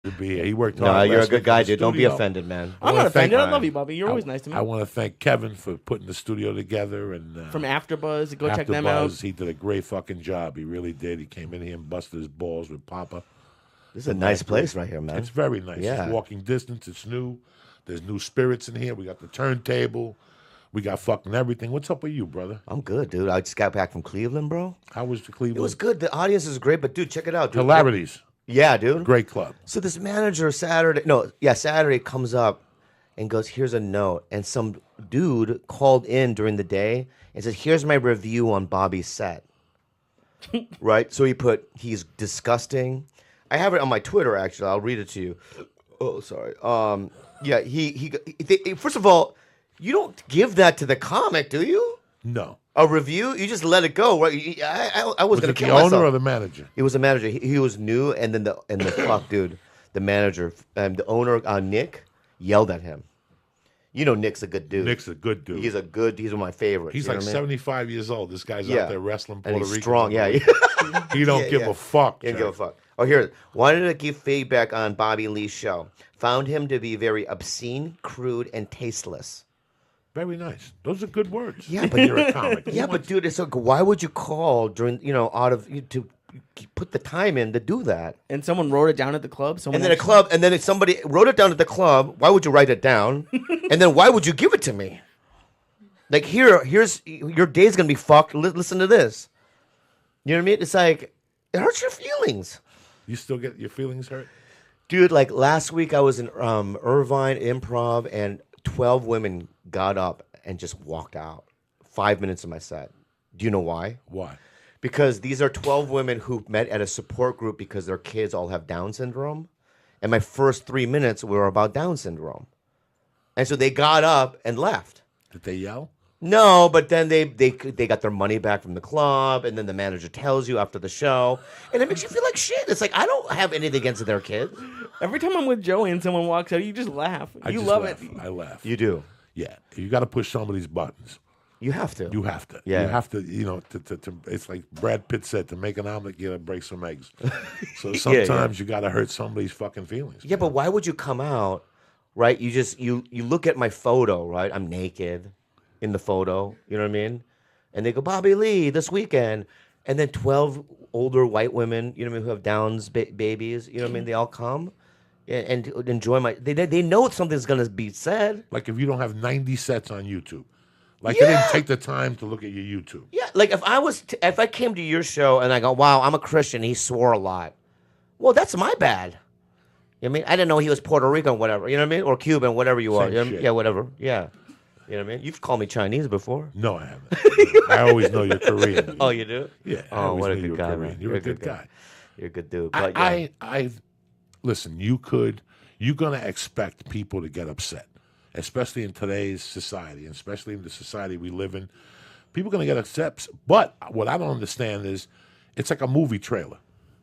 to be here. He worked hard. No, you're a last good week in guy, the dude. Don't be studio. offended, man. I'm not offended. I love you, Bobby. You're always nice to me. I want to thank Kevin for putting the studio together and From AfterBuzz, go check them out. He did a great fucking job. He really did. He came in here and busted his balls with Papa. This is a nice place right here, man. It's very nice. Yeah. It's walking distance. It's new. There's new spirits in here. We got the turntable. We got fucking everything. What's up with you, brother? I'm good, dude. I just got back from Cleveland, bro. How was the Cleveland? It was good. The audience is great, but dude, check it out, dude. Hilarities. Yeah, dude. Great club. So this manager Saturday comes up and goes, "Here's a note." And some dude called in during the day and said, "Here's my review on Bobby's set." Right? So he put, "He's disgusting." I have it on my Twitter, actually. I'll read it to you. Oh, sorry. Yeah, first of all, you don't give that to the comic, do you? No. A review? You just let it go, right? I was going to kill the myself. owner or the manager? It was the manager. He was new, and then the fuck, dude, the manager, the owner, Nick, yelled at him. You know, Nick's a good dude. Nick's a good dude. He's one of my favorites. He's you know like what I mean? 75 years old. This guy's out there wrestling Puerto and he's Rican. strong. Yeah, He don't give a fuck. He don't give a fuck. Oh, here. Wanted to give feedback on Bobby Lee's show. Found him to be very obscene, crude, and tasteless. Very nice. Those are good words. Yeah, but you're a comic. Yeah, but dude, it's like, why would you call during to put the time in to do that? And someone wrote it down at the club. If somebody wrote it down at the club, why would you write it down? And then why would you give it to me? Like here's your day's gonna be fucked. Listen to this. You know what I mean? It's like it hurts your feelings. You still get your feelings hurt? Dude, like last week I was in Irvine Improv and 12 women got up and just walked out 5 minutes of my set. Do you know why? Why? Because these are 12 women who met at a support group because their kids all have Down syndrome. And my first 3 minutes were about Down syndrome. And so they got up and left. Did they yell? No, but then they got their money back from the club, and then the manager tells you after the show, and it makes you feel like shit. It's like, I don't have anything against their kids. Every time I'm with Joey and someone walks out, you just laugh. You love it. I laugh. You do. Yeah. You got to push somebody's buttons. You have to. You have to. Yeah. You have to, to it's like Brad Pitt said, to make an omelet, you got to break some eggs. So sometimes you got to hurt somebody's fucking feelings. Yeah, but why would you come out, right? You look at my photo, right? I'm naked in the photo, you know what I mean? And they go, Bobby Lee, this weekend. And then 12 older white women, you know what I mean, who have Downs babies, you know what I mean? They all come and enjoy they know something's going to be said. Like if you don't have 90 sets on YouTube. Like they didn't take the time to look at your YouTube. Yeah, like if I came to your show and I go, wow, I'm a Christian, he swore a lot. Well, that's my bad. You know what I mean? I didn't know he was Puerto Rican, whatever, you know what I mean? Or Cuban, whatever you are. You know what I mean? Yeah, whatever, yeah. You know what I mean? You've called me Chinese before. No, I haven't. I always know you're Korean. Oh, you do? Yeah. Oh, what a good guy, man. You're a good guy. You're a good dude. But listen, you're going to expect people to get upset, especially in today's society, and especially in the society we live in. People are going to get upset. But what I don't understand is it's like a movie trailer.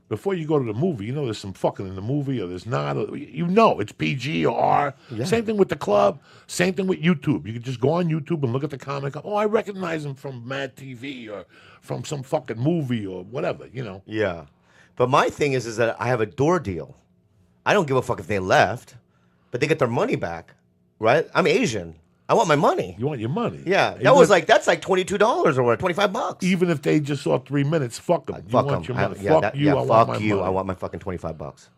Before you go to the movie, there's some fucking in the movie or there's not. It's PG or R. Yeah. Same thing with the club. Same thing with YouTube. You can just go on YouTube and look at the comic. Oh, I recognize him from Mad TV or from some fucking movie or whatever, Yeah. But my thing is that I have a door deal. I don't give a fuck if they left, but they get their money back, right? I'm Asian. I want my money. You want your money. Yeah. That's like $22 or what, $25. Even if they just saw 3 minutes, fuck them. Fuck want them. Your money. Fuck you. I want my fucking $25.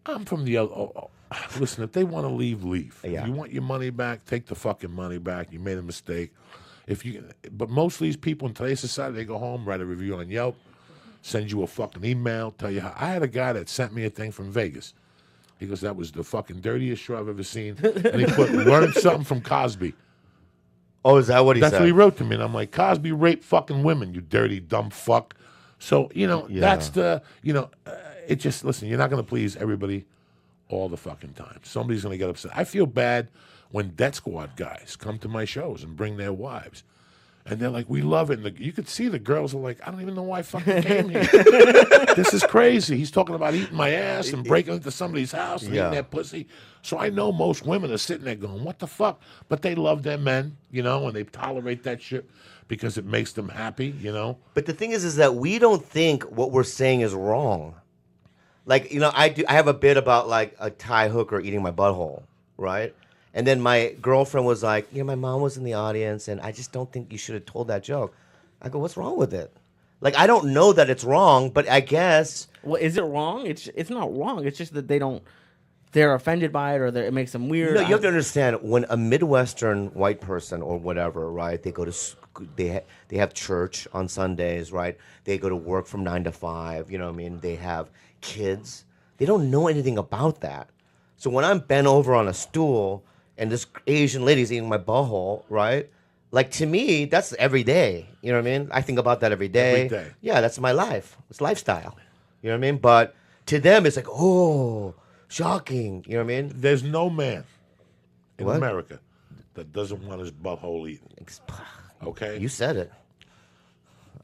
I'm from the other. Listen, if they want to leave, leave. Yeah. If you want your money back, take the fucking money back. You made a mistake. But most of these people in today's society, they go home, write a review on Yelp, send you a fucking email, tell you how. I had a guy that sent me a thing from Vegas. He goes, that was the fucking dirtiest show I've ever seen. And he put, learned something from Cosby. Oh, is that what he said? That's what he wrote to me. And I'm like, Cosby raped fucking women, you dirty, dumb fuck. So, that's the, it just, listen, you're not going to please everybody all the fucking time. Somebody's going to get upset. I feel bad when Death Squad guys come to my shows and bring their wives. And they're like, we love it. And you could see the girls are like, I don't even know why I fucking came here. This is crazy. He's talking about eating my ass and breaking into somebody's house and eating their pussy. So I know most women are sitting there going, what the fuck? But they love their men, and they tolerate that shit because it makes them happy, But the thing is that we don't think what we're saying is wrong. Like, I have a bit about like a Thai hooker eating my butthole, right? And then my girlfriend was like, my mom was in the audience, and I just don't think you should have told that joke. I go, what's wrong with it? Like, I don't know that it's wrong, but I guess. Well, is it wrong? It's not wrong. It's just that they're offended by it, or it makes them weird. No, you have to understand, when a Midwestern white person or whatever, right? They go to they have church on Sundays, right? They go to work from 9 to 5. You know what I mean? They have kids. They don't know anything about that. So when I'm bent over on a stool and this Asian lady's eating my butthole, right? Like, to me, that's every day. You know what I mean? I think about that every day. Every day. Yeah, that's my life. It's lifestyle. You know what I mean? But to them, it's like, oh, shocking. You know what I mean? There's no man in What? America that doesn't want his butthole eaten. Okay? You said it.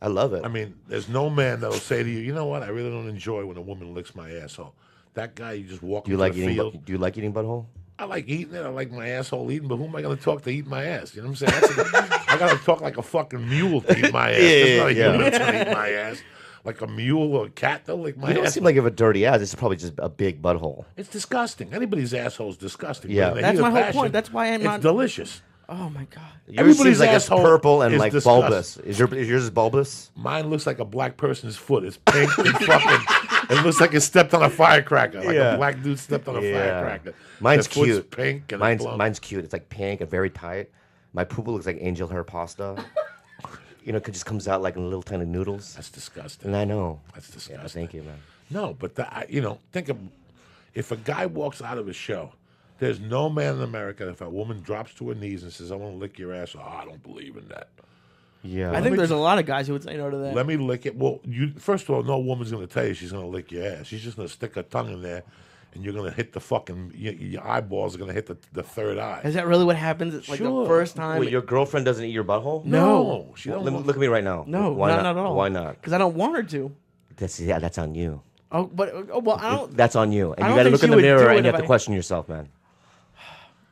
I love it. I mean, there's no man that'll say to you, you know what? I really don't enjoy when a woman licks my asshole. That guy, you just walk Do you into like the eating? field. Do you like eating butthole? I like eating it. I like my asshole eaten, but who am I going to talk to eat my ass? You know what I'm saying? I got to talk like a fucking mule to eat my ass. There's not a human that's going to eat my ass. Like a mule or a cat, they'll lick my You don't ass. seem like you have a dirty ass. It's probably just a big butthole. It's disgusting. Anybody's asshole is disgusting. Yeah. But in the That's heat of my whole passion, point. That's why I'm not. It's delicious. Oh my god. Yours Everybody's seems like it's asshole purple and is like disgusting. bulbous. Is yours bulbous? Mine looks like a black person's foot. It's pink and fucking. It looks like it stepped on a firecracker. Like Yeah. a black dude stepped on a firecracker. Mine's The foot's cute. pink and Mine's cute. It's like pink and very tight. My poo looks like angel hair pasta. It just comes out like in little tiny noodles. That's disgusting. And I know. That's Yeah, disgusting. thank you, man. No, but think of if a guy walks out of a show. There's no man in America if a woman drops to her knees and says, "I want to lick your ass." Oh, I don't believe in that. Yeah. I think there's a lot of guys who would say no to that. Let me lick it. Well, first of all, no woman's going to tell you she's going to lick your ass. She's just going to stick her tongue in there, and you're going to hit the fucking your eyeballs are going to hit the third eye. Is that really what happens? It's like Sure. the first time. Wait, your girlfriend doesn't eat your butthole? No. she Well, don't. look at me right now. No, Why not at all. Why not? Because I don't want her to. That's on you. Oh, but well, I don't. That's on you. And I you don't got to think look in she the would do mirror it and you if have to I- question yourself, man.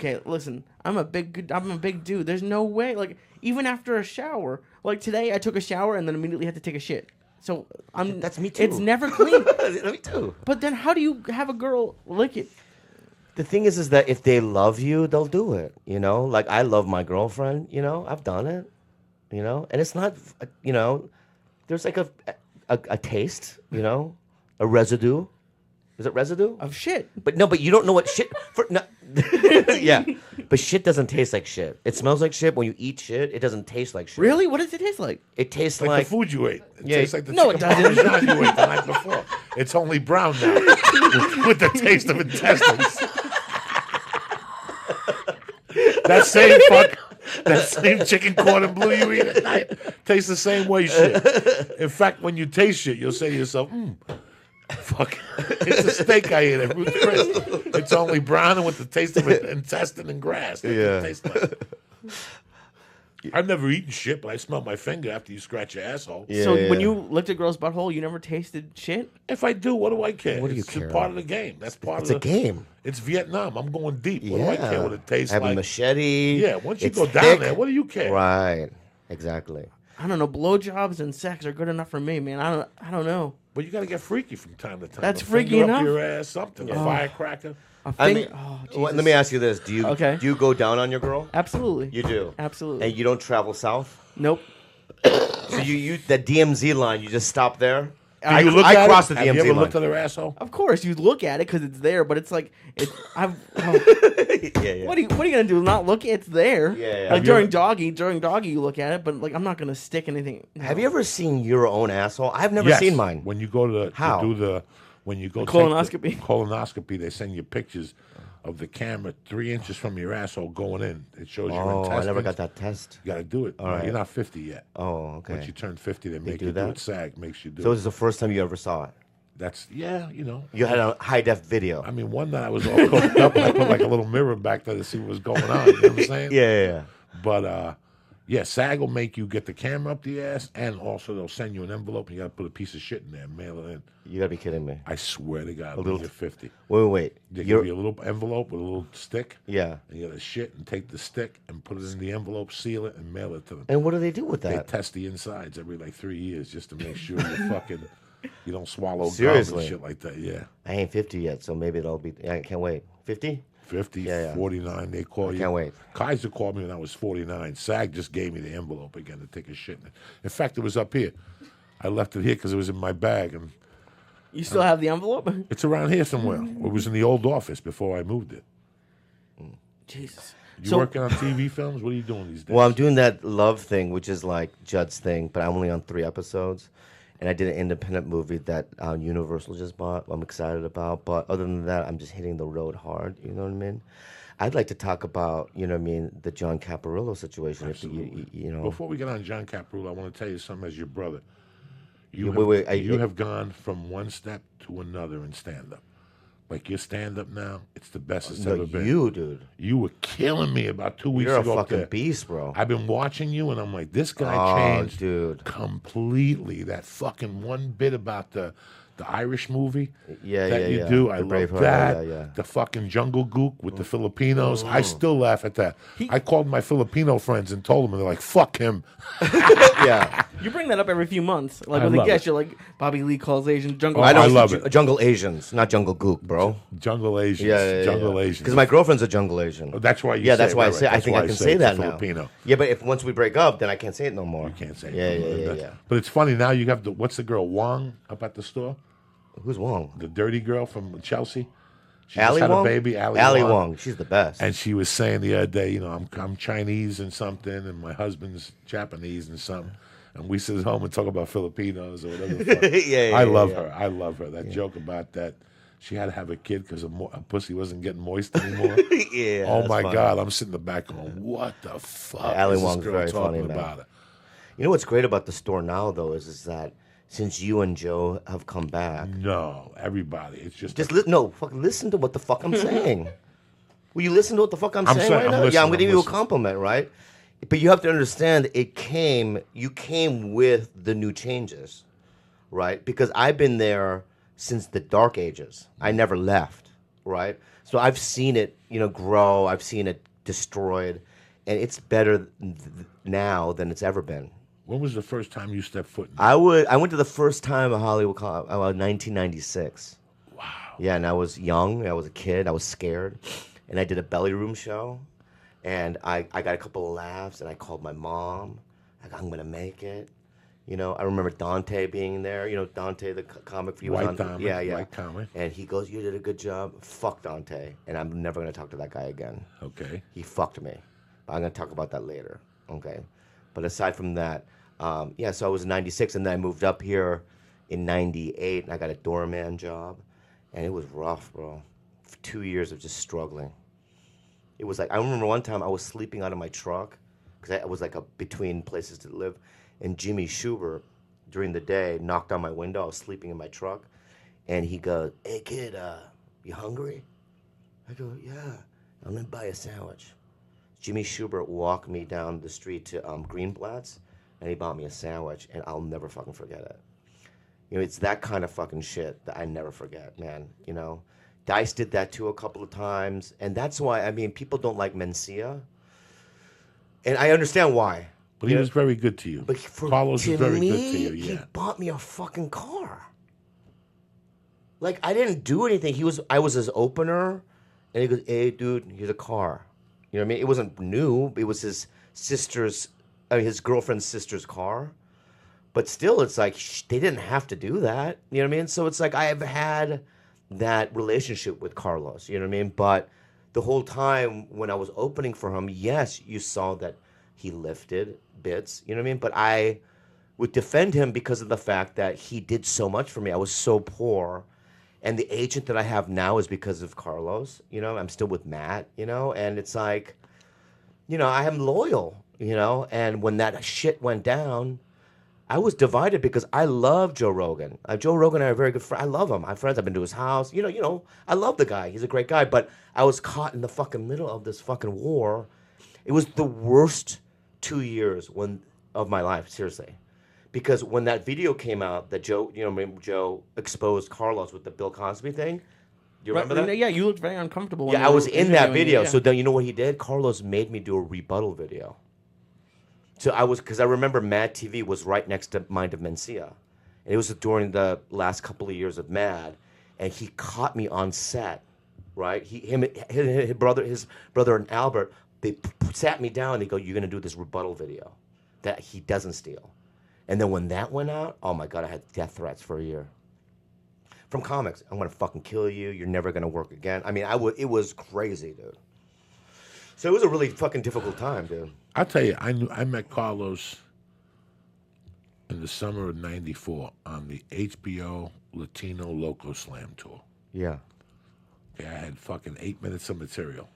Okay, listen. I'm a big dude. There's no way. Like, even after a shower, like today, I took a shower and then immediately had to take a shit. So That's me too. It's never clean. Me too. But then, how do you have a girl lick it? The thing is that if they love you, they'll do it. Like I love my girlfriend. I've done it. And it's not. There's like a taste. A residue. Is it residue? Of shit. But you don't know what shit. Yeah, but shit doesn't taste like shit. It smells like shit. When you eat shit, it doesn't taste like shit. Really? What does it taste like? It tastes like like the food you ate. It Yeah. tastes like the No, it chicken doesn't. parmesan you ate the night before. It's only brown now with the taste of intestines. That same chicken cordon bleu you eat at night tastes the same way. Shit. In fact, when you taste shit, you'll say to yourself, fuck, it's a steak I ate at Ruth's Chris. It's only brown and with the taste of intestine and grass. That's what it tastes like. I've never eaten shit, but I smell my finger after you scratch your asshole. Yeah, So yeah. when you licked a girl's butthole, you never tasted shit? If I do, what do I care? What do you It's care? part of the game. That's part It's of a the game. It's Vietnam. I'm going deep. What Yeah. do I care what it tastes I have like? a machete. Yeah, once you It's go down thick. there, what do you care? Right. Exactly. I don't know. Blowjobs and sex are good enough for me, man. I don't know. But you got to get freaky from time to time. That's A freaky finger enough? Up your ass, something. A firecracker. A I finger. mean, Oh, let Jesus. me ask you this: Do you Okay. do you go down on your girl? Absolutely. You do. Absolutely. And you don't travel south. Nope. So you the DMZ line, you just stop there. Do you look I at crossed it? the Have you DMZ ever line. looked at her asshole? Of course, you look at it because it's there, but it's like Yeah, yeah. What are you gonna do? Not look? It's there. Yeah, yeah. Like Have during doggy, you look at it, but like I'm not gonna stick anything. No. Have you ever seen your own asshole? I've never Yes. seen mine. When you go to How? do the when you go Colonoscopy. take the colonoscopy, they send you pictures of the camera 3 inches from your asshole going in. It shows your Oh, intestines. I never got that test. You got to do it. right. You're not 50 yet. Oh, okay. Once you turn 50, they make do you do that? it. SAG makes you do So it. this is the first time you ever saw it. That's you know. You had a high def video. I mean, one night I was all cooked up, and I put like a little mirror back there to see what was going on. You know what I'm saying? Yeah. But yeah, SAG will make you get the camera up the ass, and also they'll send you an envelope, and you got to put a piece of shit in there and mail it in. You gotta be kidding me. I swear to God, when little- you're 50, Wait. they You're, give you a little envelope with a little stick, yeah. and you got to shit and take the stick and put it in the envelope, seal it, and mail it to them. And what do they do with They that? test the insides every like 3 years just to make sure you're fucking You don't swallow gum Seriously? and shit like that. Yeah. I ain't 50 yet, so maybe it'll be. I can't wait. 50? 50, Yeah. 49, they call you. Can't wait. Kaiser called me when I was 49. SAG just gave me the envelope again to take a shit in it. In fact, it was up here. I left it here because it was in my bag, and You still have the envelope? it's around here somewhere. It was in the old office before I moved it. Jesus. You working on TV films? What are you doing these days? Well, I'm doing that Love thing, which is like Judd's thing, but I'm only on 3 episodes. And I did an independent movie that Universal just bought. I'm excited about. But other than that, I'm just hitting the road hard. You know what I mean? I'd like to talk about, you know what I mean, the John Caparulo situation. Absolutely. If you know. Before we get on John Caparulo, I want to tell you something as your brother. You You have gone from one step to another in stand-up. Like your stand-up now, it's the best it's ever been. You, dude. You were killing me about 2 weeks You're a ago. up fucking there. beast, bro. I've been watching you, and I'm like, this guy changed dude. completely. That fucking one bit about the Irish movie Yeah, that yeah, you yeah. do, The I love Braveheart, that. yeah. The fucking Jungle Gook with the Filipinos. I still laugh at that. I called my Filipino friends and told them, and they're like, fuck him. Yeah. You bring that up every few months. Like I with a love guest, it. you're like, Bobby Lee calls Asian jungle. I love Ju- it. Jungle Asians, not Jungle Gook, bro. Jungle Asians. Yeah. Jungle Asians. Because my girlfriend's a Jungle Asian. Oh, that's why you Yeah, say that's it, why I right, say. right. I That's think why I can say say it's that a now. Filipino. Yeah, but if once we break up, then I can't say it no more. You can't say Yeah, it. yeah. But it's funny, now you have what's the girl, Wong, up at the store? Who's Wong? The dirty girl from Chelsea. She Ali just had Wong? a baby, Ali Wong. She's the best. And she was saying the other day, you know, I'm Chinese and something, and my husband's Japanese and something. And we sit at home and talk about Filipinos or whatever. The fuck. Yeah, I love yeah. her. I love her. That joke about that. She had to have a kid because her pussy wasn't getting moist anymore. Yeah. Oh that's my funny. God! I'm sitting in the back going, "What the fuck?" Ali is this Wong's girl very talking funny, man. about her? You know what's great about the store now, though, is that since you and Joe have come back, No, everybody. It's just listen to what the fuck I'm saying. Will you listen to what the fuck I'm saying saying- right I'm now? listening, Yeah, I'm going to I'm give you a listening. compliment, right? But you have to understand, you came with the new changes, right? Because I've been there since the dark ages. I never left, right? So I've seen it, grow. I've seen it destroyed, and it's better now than it's ever been. When was the first time you stepped foot in? I went to the first time at Hollywood Con, 1996. Wow. Yeah, and I was young. I was a kid. I was scared, and I did a belly room show, and I got a couple of laughs, and I called my mom. I'm gonna make it. I remember Dante being there. Dante, the comic. He was White on. Dante, Yeah. White comic. And he goes, "You did a good job." Fuck Dante, and I'm never gonna talk to that guy again. Okay. He fucked me. But I'm gonna talk about that later. Okay. But aside from that, so I was 96, and then I moved up here in 98, and I got a doorman job, and it was rough, bro. For 2 years of just struggling. It was like, I remember one time I was sleeping out of my truck, because I was like between places to live, and Jimmy Schubert, during the day, knocked on my window. I was sleeping in my truck, and he goes, "Hey, kid, you hungry?" I go, "Yeah, I'm gonna buy a sandwich." Jimmy Schubert walked me down the street to Greenblatt's, and he bought me a sandwich, and I'll never fucking forget it. It's that kind of fucking shit that I never forget, man. Dice did that too a couple of times, and that's why, people don't like Mencia, and I understand why. But he was very good to you. But Carlos was very me, good to you. he Yeah. bought me a fucking car. Like, I didn't do anything. I was his opener, and he goes, "Hey, dude, here's a car." You know what I mean? It wasn't new. It was his his girlfriend's sister's car. But still, it's like, they didn't have to do that. You know what I mean? So it's like, I have had that relationship with Carlos. You know what I mean? But the whole time when I was opening for him, yes, you saw that he lifted bits. You know what I mean? But I would defend him because of the fact that he did so much for me. I was so poor. And the agent that I have now is because of Carlos. I'm still with Matt, and it's like, I am loyal, and when that shit went down, I was divided because I love Joe Rogan. Joe Rogan and I are very good friends. I love him. I'm friends. I've been to his house. I love the guy. He's a great guy. But I was caught in the fucking middle of this fucking war. It was the worst 2 years of my life, seriously. Because when that video came out that Joe exposed Carlos with the Bill Cosby thing, do you remember that? Yeah, you looked very uncomfortable. when Yeah, you I were was in that interviewing video. me, yeah. So then you know what he did? Carlos made me do a rebuttal video. So because I remember Mad TV was right next to Mind of Mencia. and it was during the last couple of years of Mad, and he caught me on set, right? His brother and Albert, they sat me down and they go, "You're gonna do this rebuttal video that he doesn't steal." And then when that went out, oh my God, I had death threats for a year. From comics, I'm gonna fucking kill you. You're never gonna work again. I mean, it was crazy, dude. So it was a really fucking difficult time, dude. I'll tell you, I met Carlos in the summer of '94 on the HBO Latino Loco Slam tour. Yeah. Okay, I had fucking 8 minutes of material,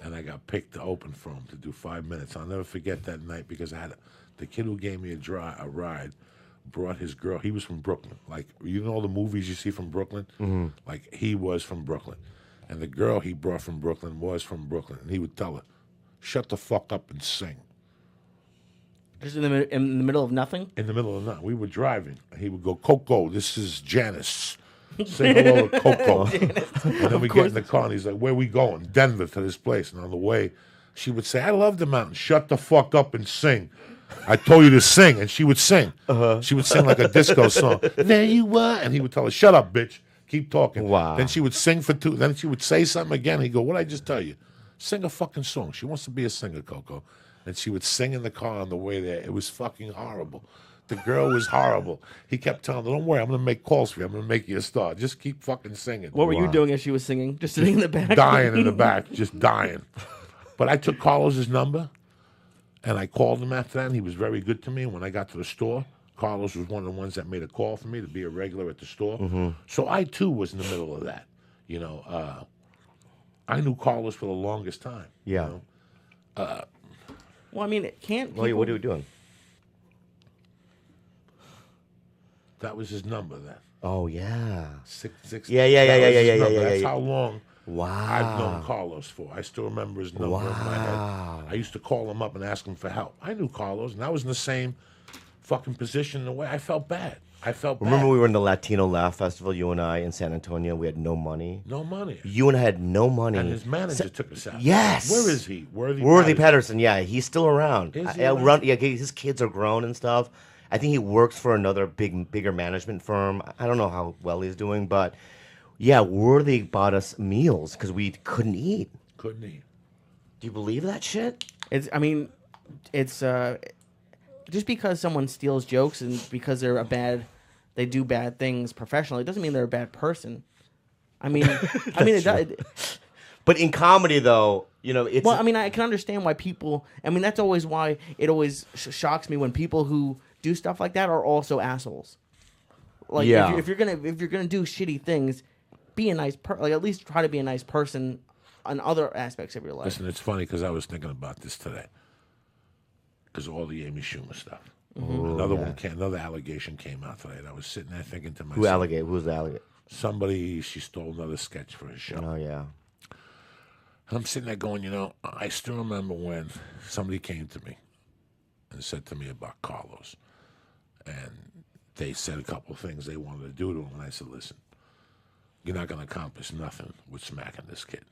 and I got picked to open for him to do 5 minutes. I'll never forget that night because I had the kid who gave me a ride brought his girl. He was from Brooklyn. Like, you know all the movies you see from Brooklyn? Mm-hmm. Like, he was from Brooklyn. And the girl he brought from Brooklyn was from Brooklyn. And he would tell her, "Shut the fuck up and sing." Just in the middle of nothing? In the middle of the night. We were driving. And he would go, "Coco, this is Janice. Say hello to Coco." And then we get in the car and he's like, "Where we going?" "Denver, to this place." And on the way, she would say, "I love the mountain. Shut the fuck up and sing. I told you to sing." And she would sing. She would sing like a disco song. "There you are." And he would tell her, "Shut up, bitch. Keep talking." Wow. Then she would sing for 2. Then she would say something again. He'd go, "What'd I just tell you? Sing a fucking song. She wants to be a singer, Coco." And she would sing in the car on the way there. It was fucking horrible. The girl was horrible. He kept telling her, "Don't worry, I'm going to make calls for you. I'm going to make you a star. Just keep fucking singing." What were you doing as she was singing? Just sitting in the back? Dying in the back, just dying. But I took Carlos's number, and I called him after that, and he was very good to me. And when I got to the store, Carlos was one of the ones that made a call for me to be a regular at the store. Mm-hmm. So I, too, was in the middle of that. You know, I knew Carlos for the longest time. Yeah. You know? Well, I mean, it can't. What are you doing? That was his number then. Oh yeah. 6. Yeah. That's how long Wow. I've known Carlos for. I still remember his number in my head. I used to call him up and ask him for help. I knew Carlos, and I was in the same fucking position in a way. I felt bad. Remember we were in the Latino Laugh Festival, you and I, in San Antonio. We had no money. No money. You and I had no money. And his manager took us out. Yes. Where is he? Worthy Patterson. Yeah, he's still around. Is he around? Yeah, his kids are grown and stuff. I think he works for another bigger management firm. I don't know how well he's doing, but yeah, Worthy bought us meals because we couldn't eat. Couldn't eat. Do you believe that shit? It's just because someone steals jokes and because they do bad things professionally doesn't mean they're a bad person. I mean, But in comedy, though, you know, it's... Well, I mean, I can understand why people... I mean, that's always why it always shocks me when people who do stuff like that are also assholes. Like, yeah. if you're gonna do shitty things, be a nice like at least try to be a nice person on other aspects of your life. Listen, it's funny because I was thinking about this today. Because all the Amy Schumer stuff. Another allegation came out today. And I was sitting there thinking to myself... Who's the alligator? Somebody, she stole another sketch for his show. Oh, yeah. And I'm sitting there going, you know, I still remember when somebody came to me and said to me about Carlos. And they said a couple of things they wanted to do to him. And I said, listen, you're not going to accomplish nothing with smacking this kid.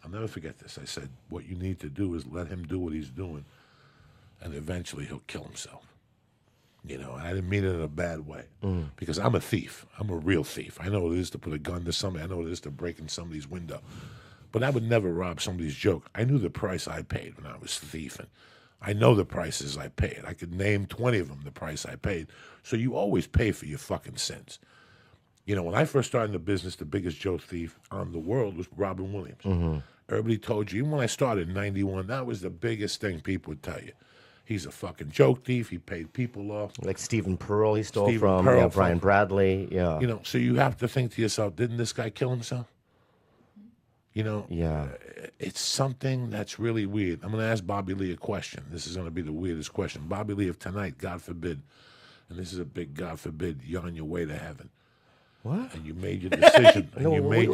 I'll never forget this. I said, what you need to do is let him do what he's doing, and eventually he'll kill himself. You know, I didn't mean it in a bad way. Because I'm a thief. I'm a real thief. I know what it is to put a gun to somebody. I know what it is to break in somebody's window. But I would never rob somebody's joke. I knew the price I paid when I was thieving. I know the prices I paid. I could name 20 of them, the price I paid. So you always pay for your fucking sins. You know, when I first started in the business, the biggest joke thief on the world was Robin Williams. Mm-hmm. Everybody told you, even when I started in 91, that was the biggest thing people would tell you. He's a fucking joke thief. He paid people off. Like Stephen Pearl, he stole from. Brian Bradley. Yeah. You know, so you have to think to yourself, didn't this guy kill himself? You know, yeah, it's something that's really weird. I'm going to ask Bobby Lee a question. This is going to be the weirdest question. Bobby Lee, if tonight, God forbid, and this is a big God forbid, you're on your way to heaven. What? And you made your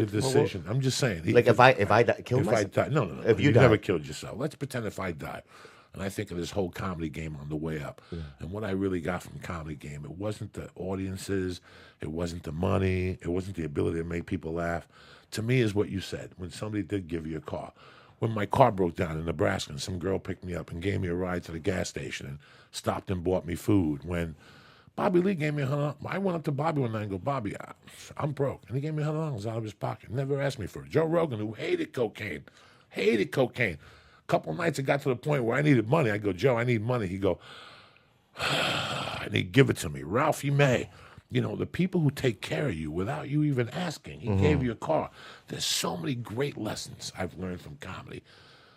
decision. I'm just saying. Like if I killed myself? If I die, no. If you never killed yourself. Let's pretend if I die. And I think of this whole comedy game on the way up. Yeah. And what I really got from comedy game, it wasn't the audiences, it wasn't the money, it wasn't the ability to make people laugh. To me is what you said, when somebody did give you a car. When my car broke down in Nebraska and some girl picked me up and gave me a ride to the gas station and stopped and bought me food. When Bobby Lee gave me $100. I went up to Bobby one night and go, Bobby, I'm broke. And he gave me $100 out of his pocket. Never asked me for it. Joe Rogan, who hated cocaine. A couple of nights it got to the point where I needed money. I go, Joe, I need money. He go, and he'd give it to me. Ralphie May. You know, the people who take care of you without you even asking. He gave you a car. There's so many great lessons I've learned from comedy.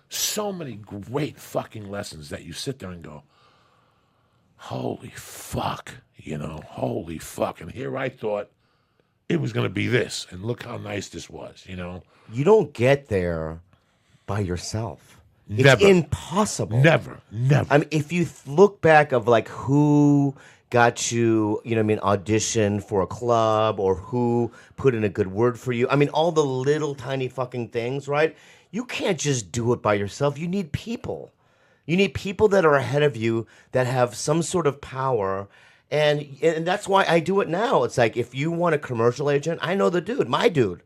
So many great fucking lessons that you sit there and go, holy fuck, holy fuck. And here I thought it was going to be this. And look how nice this was, You don't get there by yourself. Never. It's impossible. Never. I mean, if you look back of like who got you, audition for a club or who put in a good word for you. I mean, all the little tiny fucking things, right? You can't just do it by yourself. You need people. You need people that are ahead of you that have some sort of power. And that's why I do it now. It's like if you want a commercial agent, I know the dude, my dude,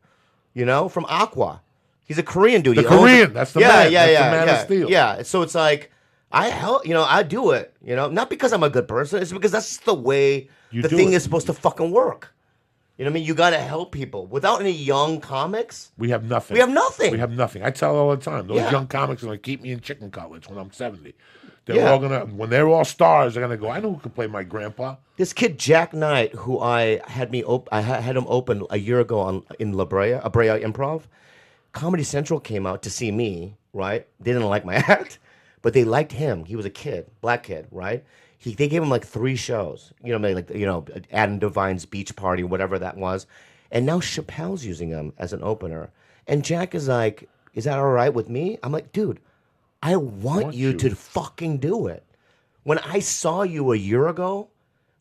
from Aqua. He's a Korean dude. The Korean, that's the man. Yeah, that's the man of steel. Yeah, so it's like, I help, I do it, not because I'm a good person. It's because that's the way the thing is supposed to fucking work. You know what I mean? You got to help people. Without any young comics, we have nothing. I tell all the time, those young comics are going to keep me in chicken cutlets when I'm 70. They're all going to, when they're all stars, they're going to go, I know who can play my grandpa. This kid, Jack Knight, who I had him open a year ago in La Brea Improv. Comedy Central came out to see me, right? They didn't like my act. But they liked him. He was a kid, black kid, right? They gave him like 3 shows. Adam Devine's Beach Party, whatever that was. And now Chappelle's using him as an opener. And Jack is like, is that all right with me? I'm like, dude, I want you to fucking do it. When I saw you a year ago,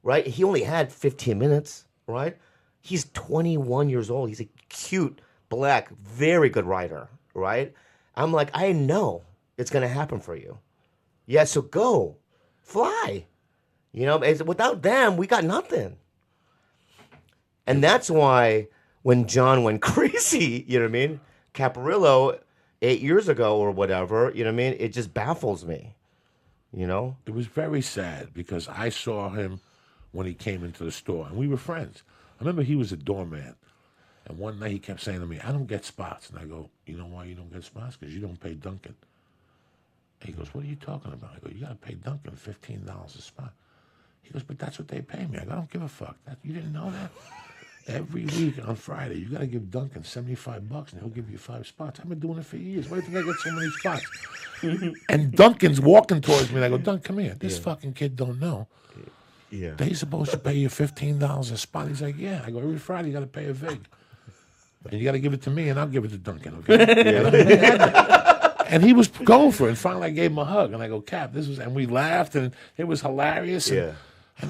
right? He only had 15 minutes, right? He's 21 years old. He's a cute, black, very good writer, right? I'm like, I know it's going to happen for you. Yeah, so go. Fly. Without them, we got nothing. And that's why when John went crazy, you know what I mean? Caparillo, 8 years ago or whatever, you know what I mean? It just baffles me, It was very sad because I saw him when he came into the store, and we were friends. I remember he was a doorman. And one night he kept saying to me, I don't get spots. And I go, you know why you don't get spots? Because you don't pay Duncan. He goes, what are you talking about? I go, you got to pay Duncan $15 a spot. He goes, but that's what they pay me. I go, I don't give a fuck. You didn't know that? Every week on Friday, you got to give Duncan $75 and he'll give you 5 spots. I've been doing it for years. Why do you think I get so many spots? And Duncan's walking towards me and I go, Duncan, come here. This fucking kid don't know. Yeah. They're supposed to pay you $15 a spot. He's like, yeah. I go, every Friday you got to pay a vig. And you got to give it to me and I'll give it to Duncan, okay? And he was going for it. And finally, I gave him a hug. And I go, Cap, and we laughed, and it was hilarious. And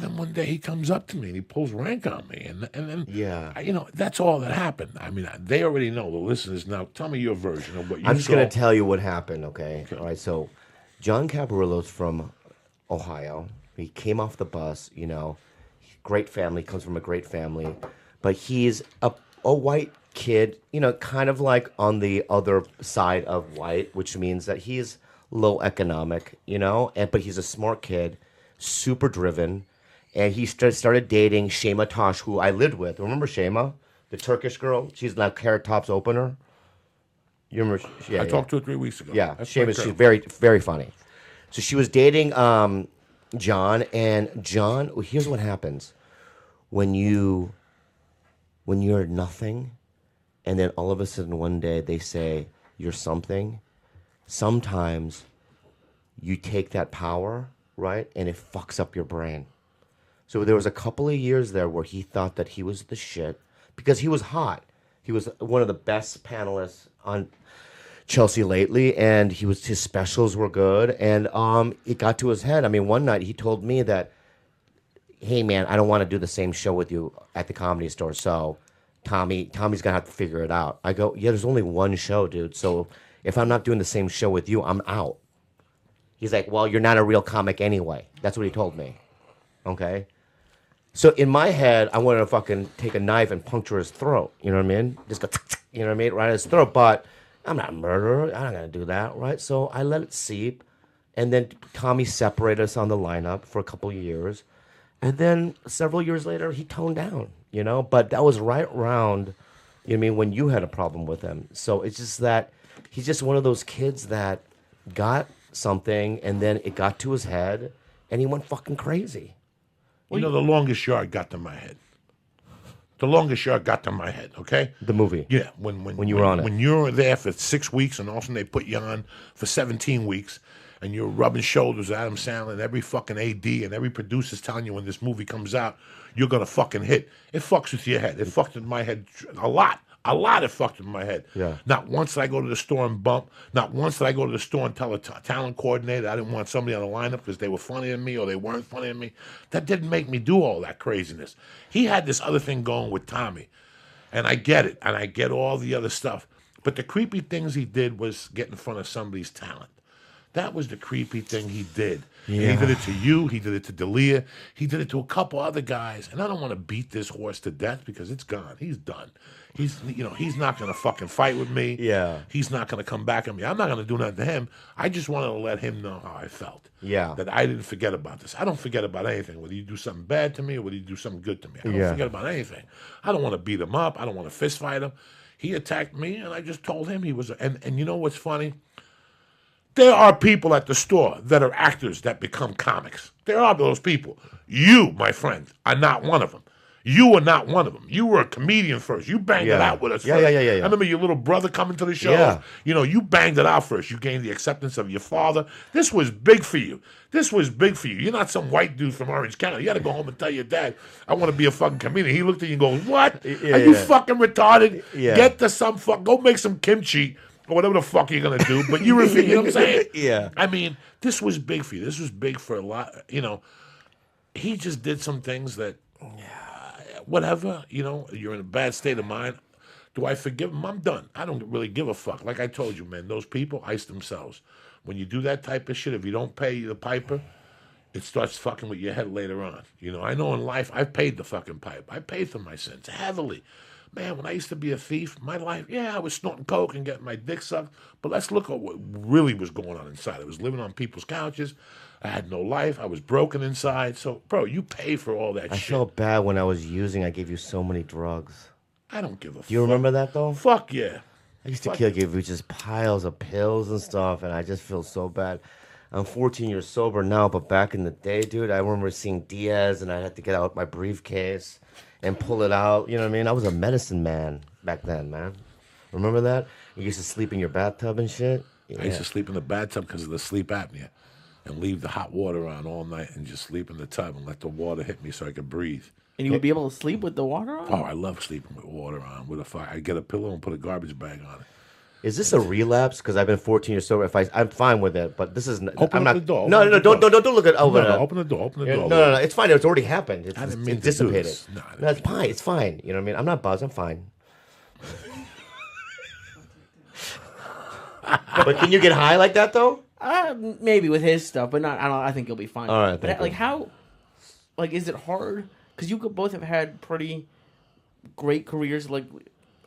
then one day he comes up to me, and he pulls rank on me. And then, that's all that happened. I mean, they already know, the listeners. Now, tell me your version of what you saw. I'm just going to tell you what happened, okay? All right, so John Caparillo's from Ohio. He came off the bus, great family, comes from a great family. But he's a white kid, kind of like on the other side of white, which means that he's low economic, but he's a smart kid, super driven, and he started dating Shema Tosh, who I lived with. Remember Shema, the Turkish girl? She's now Carrot Top's opener. You remember? I talked to her 3 weeks ago. Yeah, Shema, she's very, very funny. So she was dating John, and John. Here's what happens when you're nothing. And then all of a sudden one day they say you're something. Sometimes you take that power, right? And it fucks up your brain. So there was a couple of years there where he thought that he was the shit because he was hot. He was one of the best panelists on Chelsea lately, and his specials were good. And it got to his head. I mean, one night he told me that, hey man, I don't want to do the same show with you at the Comedy Store, so Tommy's gonna have to figure it out. I go, yeah, there's only one show, dude. So if I'm not doing the same show with you, I'm out. He's like, well, you're not a real comic anyway. That's what he told me. Okay? So in my head, I wanted to fucking take a knife and puncture his throat. You know what I mean? Just go, you know what I mean? Right in his throat. But I'm not a murderer. I'm not gonna do that, right? So I let it seep. And then Tommy separated us on the lineup for a couple of years. And then several years later, he toned down, you know? But that was right around, you know what I mean, when you had a problem with him. So it's just that he's just one of those kids that got something and then it got to his head and he went fucking crazy. You know, the longest yard got to my head. The longest yard got to my head, okay? The movie. Yeah, when you were on it. When you're there for 6 weeks and all of a sudden they put you on for 17 weeks and you're rubbing shoulders with Adam Sandler and every fucking AD and every producer's telling you when this movie comes out, you're going to fucking hit. It fucks with your head. It fucked with my head a lot. A lot it fucked with my head. Yeah. Not once did I go to the store and bump. Not once did I go to the store and tell a talent coordinator I didn't want somebody on the lineup because they were funny than me or they weren't funny than me. That didn't make me do all that craziness. He had this other thing going with Tommy. And I get it. And I get all the other stuff. But the creepy things he did was get in front of somebody's talent. That was the creepy thing he did. Yeah. And he did it to you. He did it to D'Elia. He did it to a couple other guys. And I don't want to beat this horse to death because it's gone. He's done. He's not going to fucking fight with me. Yeah. He's not going to come back at me. I'm not going to do nothing to him. I just wanted to let him know how I felt. Yeah. That I didn't forget about this. I don't forget about anything, whether you do something bad to me or whether you do something good to me. I don't forget about anything. I don't want to beat him up. I don't want to fist fight him. He attacked me, and I just told him he was. And you know what's funny? There are people at the store that are actors that become comics. There are those people. You, my friend, are not one of them. You are not one of them. You were a comedian first. You banged it out with us first. Yeah. I remember your little brother coming to the show. Yeah. You know, you banged it out first. You gained the acceptance of your father. This was big for you. This was big for you. You're not some white dude from Orange County. You got to go home and tell your dad, I want to be a fucking comedian. He looked at you and goes, what? Are you fucking retarded? Yeah. Get to some go make some kimchi or whatever the fuck you're going to do. But you know what I'm saying? Yeah. I mean, this was big for you. This was big for a lot. You know, he just did some things that, whatever, you know, you're in a bad state of mind. Do I forgive him? I'm done. I don't really give a fuck. Like I told you, man, those people ice themselves. When you do that type of shit, if you don't pay the piper, it starts fucking with your head later on. You know, I know in life, I've paid the fucking pipe. I paid for my sins heavily. Man, when I used to be a thief, my life, I was snorting coke and getting my dick sucked. But let's look at what really was going on inside. I was living on people's couches. I had no life. I was broken inside. So, bro, you pay for all that shit. I felt bad when I was using. I gave you so many drugs. I don't give a fuck. Do you remember that, though? Fuck yeah. I used to give you just piles of pills and stuff, and I just feel so bad. I'm 14 years sober now, but back in the day, dude, I remember seeing Diaz, and I had to get out my briefcase and pull it out. You know what I mean? I was a medicine man back then, man. Remember that? You used to sleep in your bathtub and shit? Yeah. I used to sleep in the bathtub because of the sleep apnea and leave the hot water on all night and just sleep in the tub and let the water hit me so I could breathe. And you would be able to sleep with the water on? Oh, I love sleeping with water on, with a fire. I get a pillow and put a garbage bag on it. Is this a relapse? Because I've been 14 years sober. I'm fine with it, but this is. Open the door. No, don't look at. No, open the door. Open the door. No. It's fine. It's already happened. It's I didn't mean to dissipated. do this. No, it's fine. It's fine. You know what I mean? I'm not buzzed. I'm fine. But can you get high like that though? Maybe with his stuff, but not. I think you'll be fine. All right. But like how, like, is it hard? Because you could both have had pretty great careers. Like,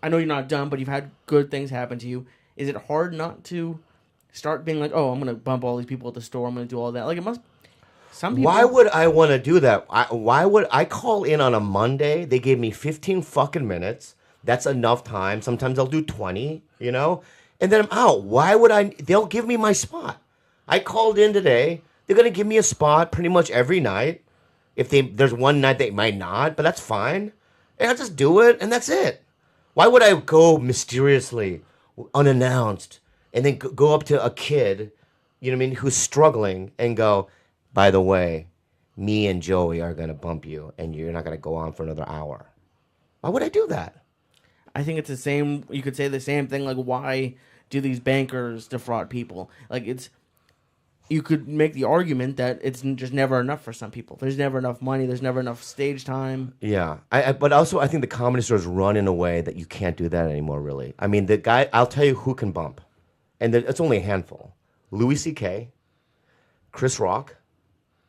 I know you're not done, but you've had good things happen to you. Is it hard not to start being like, oh, I'm gonna bump all these people at the store. I'm gonna do all that. Like, it must. Some people. Why would I want to do that? Why would I call in on a Monday? They gave me 15 fucking minutes. That's enough time. Sometimes I'll do 20. You know, and then I'm out. Why would I? They'll give me my spot. I called in today. They're gonna give me a spot pretty much every night. If there's one night they might not, but that's fine. And I'll just do it, and that's it. Why would I go mysteriously, unannounced, and then go up to a kid, you know what I mean, who's struggling, and go, by the way, me and Joey are going to bump you, and you're not going to go on for another hour. Why would I do that? I think it's the same. You could say the same thing. Like, why do these bankers defraud people? Like, it's. You could make the argument that it's just never enough for some people. There's never enough money. There's never enough stage time. Yeah, but also I think the comedy stores run in a way that you can't do that anymore, really. I mean, I'll tell you who can bump. And it's only a handful. Louis C.K., Chris Rock,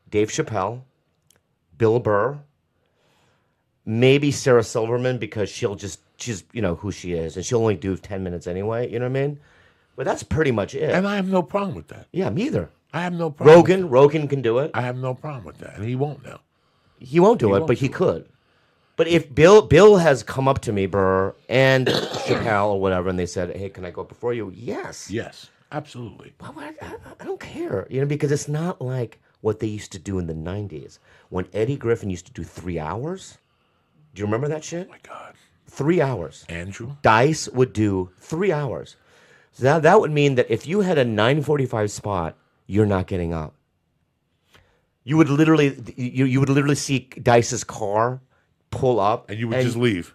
Dave Chappelle, Bill Burr, maybe Sarah Silverman because she's you know who she is, and she'll only do 10 minutes anyway, you know what I mean? But that's pretty much it. And I have no problem with that. Yeah, me either. I have no problem. Rogan can do it. I have no problem with that, and he won't now. He won't do it, but he could. But if Bill has come up to me, Burr, and Chappelle or whatever, and they said, "Hey, can I go up before you?" Yes. Yes, absolutely. But I don't care, because it's not like what they used to do in the '90s when Eddie Griffin used to do 3 hours. Do you remember that shit? Oh my God. 3 hours. Andrew? Dice would do 3 hours. So that would mean that if you had a 9:45 spot, you're not getting up. You would literally see Dice's car pull up, And you would just leave.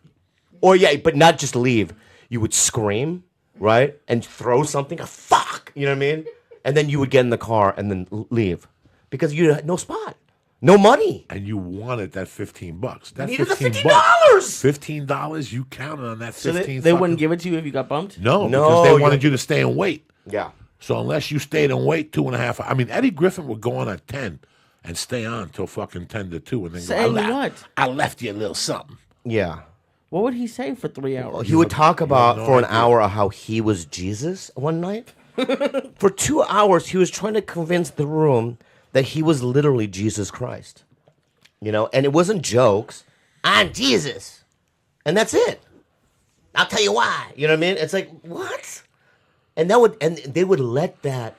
or but not just leave. You would scream, right, and throw something. Fuck, you know what I mean? And then you would get in the car and then leave because you had no spot, no money. And you wanted that $15. That Needed the $15. $15. You counted on that 15. They wouldn't give it to you if you got bumped? No, No, because they wanted you to stay and wait. Yeah. So unless you stayed and wait 2.5 hours. I mean, Eddie Griffin would go on at 10 and stay on till fucking 10 to 2 and then Saying go, what? I left you a little something. Yeah. What would he say for 3 hours? He would talk about no for an idea. hour how he was Jesus one night. For 2 hours, he was trying to convince the room that he was literally Jesus Christ. And it wasn't jokes. I'm Jesus. And that's it. I'll tell you why. You know what I mean? It's like, what? And they would let that,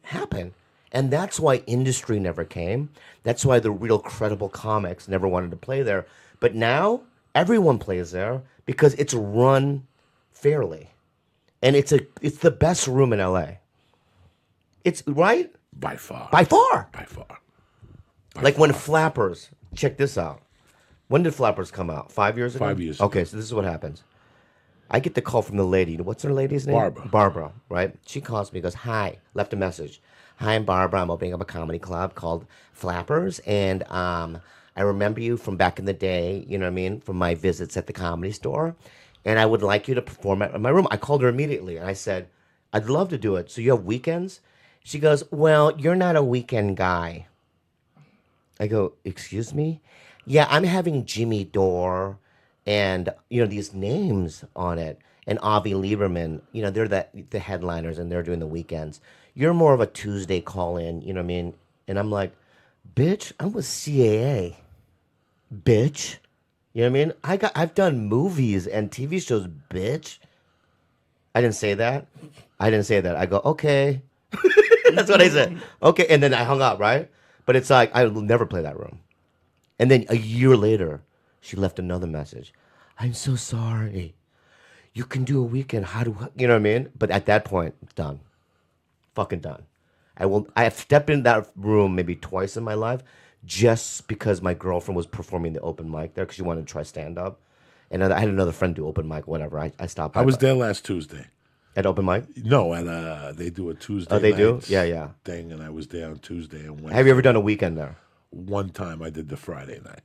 happen. And that's why industry never came. That's why the real credible comics never wanted to play there. But now everyone plays there because it's run fairly. And it's the best room in LA. It's right? By far. By far. By far. Like when Flappers, check this out. When did Flappers come out? 5 years ago? 5 years ago. Okay, so this is what happens. I get the call from the lady. What's her lady's name? Barbara. Barbara, right? She calls me, goes, "Hi," left a message. "Hi, I'm Barbara. I'm opening up a comedy club called Flappers, and I remember you from back in the day, you know what I mean, from my visits at the Comedy Store, and I would like you to perform at my room." I called her immediately, and I said, "I'd love to do it. So you have weekends?" She goes, "Well, you're not a weekend guy." I go, "Excuse me?" "Yeah, I'm having Jimmy Dore and, these names on it. And Avi Lieberman, they're the headliners and they're doing the weekends. You're more of a Tuesday call-in, you know what I mean?" And I'm like, "Bitch, I'm with CAA. Bitch." You know what I mean? I've done movies and TV shows, bitch. I didn't say that. I go, "Okay." That's what I said. Okay, and then I hung up, right? But it's like, I will never play that room. And then a year later, she left another message. "I'm so sorry. You can do a weekend. How do you know what I mean?" But at that point, done. Fucking done. I have stepped in that room maybe twice in my life just because my girlfriend was performing the open mic there because she wanted to try stand-up. And I had another friend do open mic, whatever. I stopped by. I was there last Tuesday. At open mic? No, they do a Tuesday. Oh, they do? nights Yeah. Thing, and I was there on Tuesday and Wednesday. Have you ever done a weekend there? One time I did the Friday night,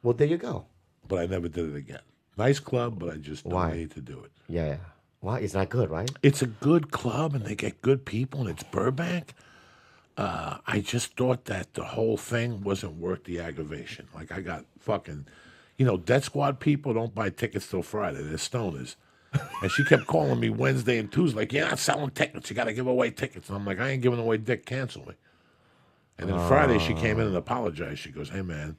Well, there you go. but I never did it again. Nice club, but I just don't Why? need to do it. Yeah. Why? It's not good, right? It's a good club, and they get good people, and it's Burbank. I just thought that the whole thing wasn't worth the aggravation. Like, I got fucking, Dead Squad people don't buy tickets till Friday. They're stoners. And she kept calling me Wednesday and Tuesday, like, "You're not selling tickets. You got to give away tickets." And I'm like, "I ain't giving away dick. Cancel me." And then Friday, she came in and apologized. She goes, "Hey, man,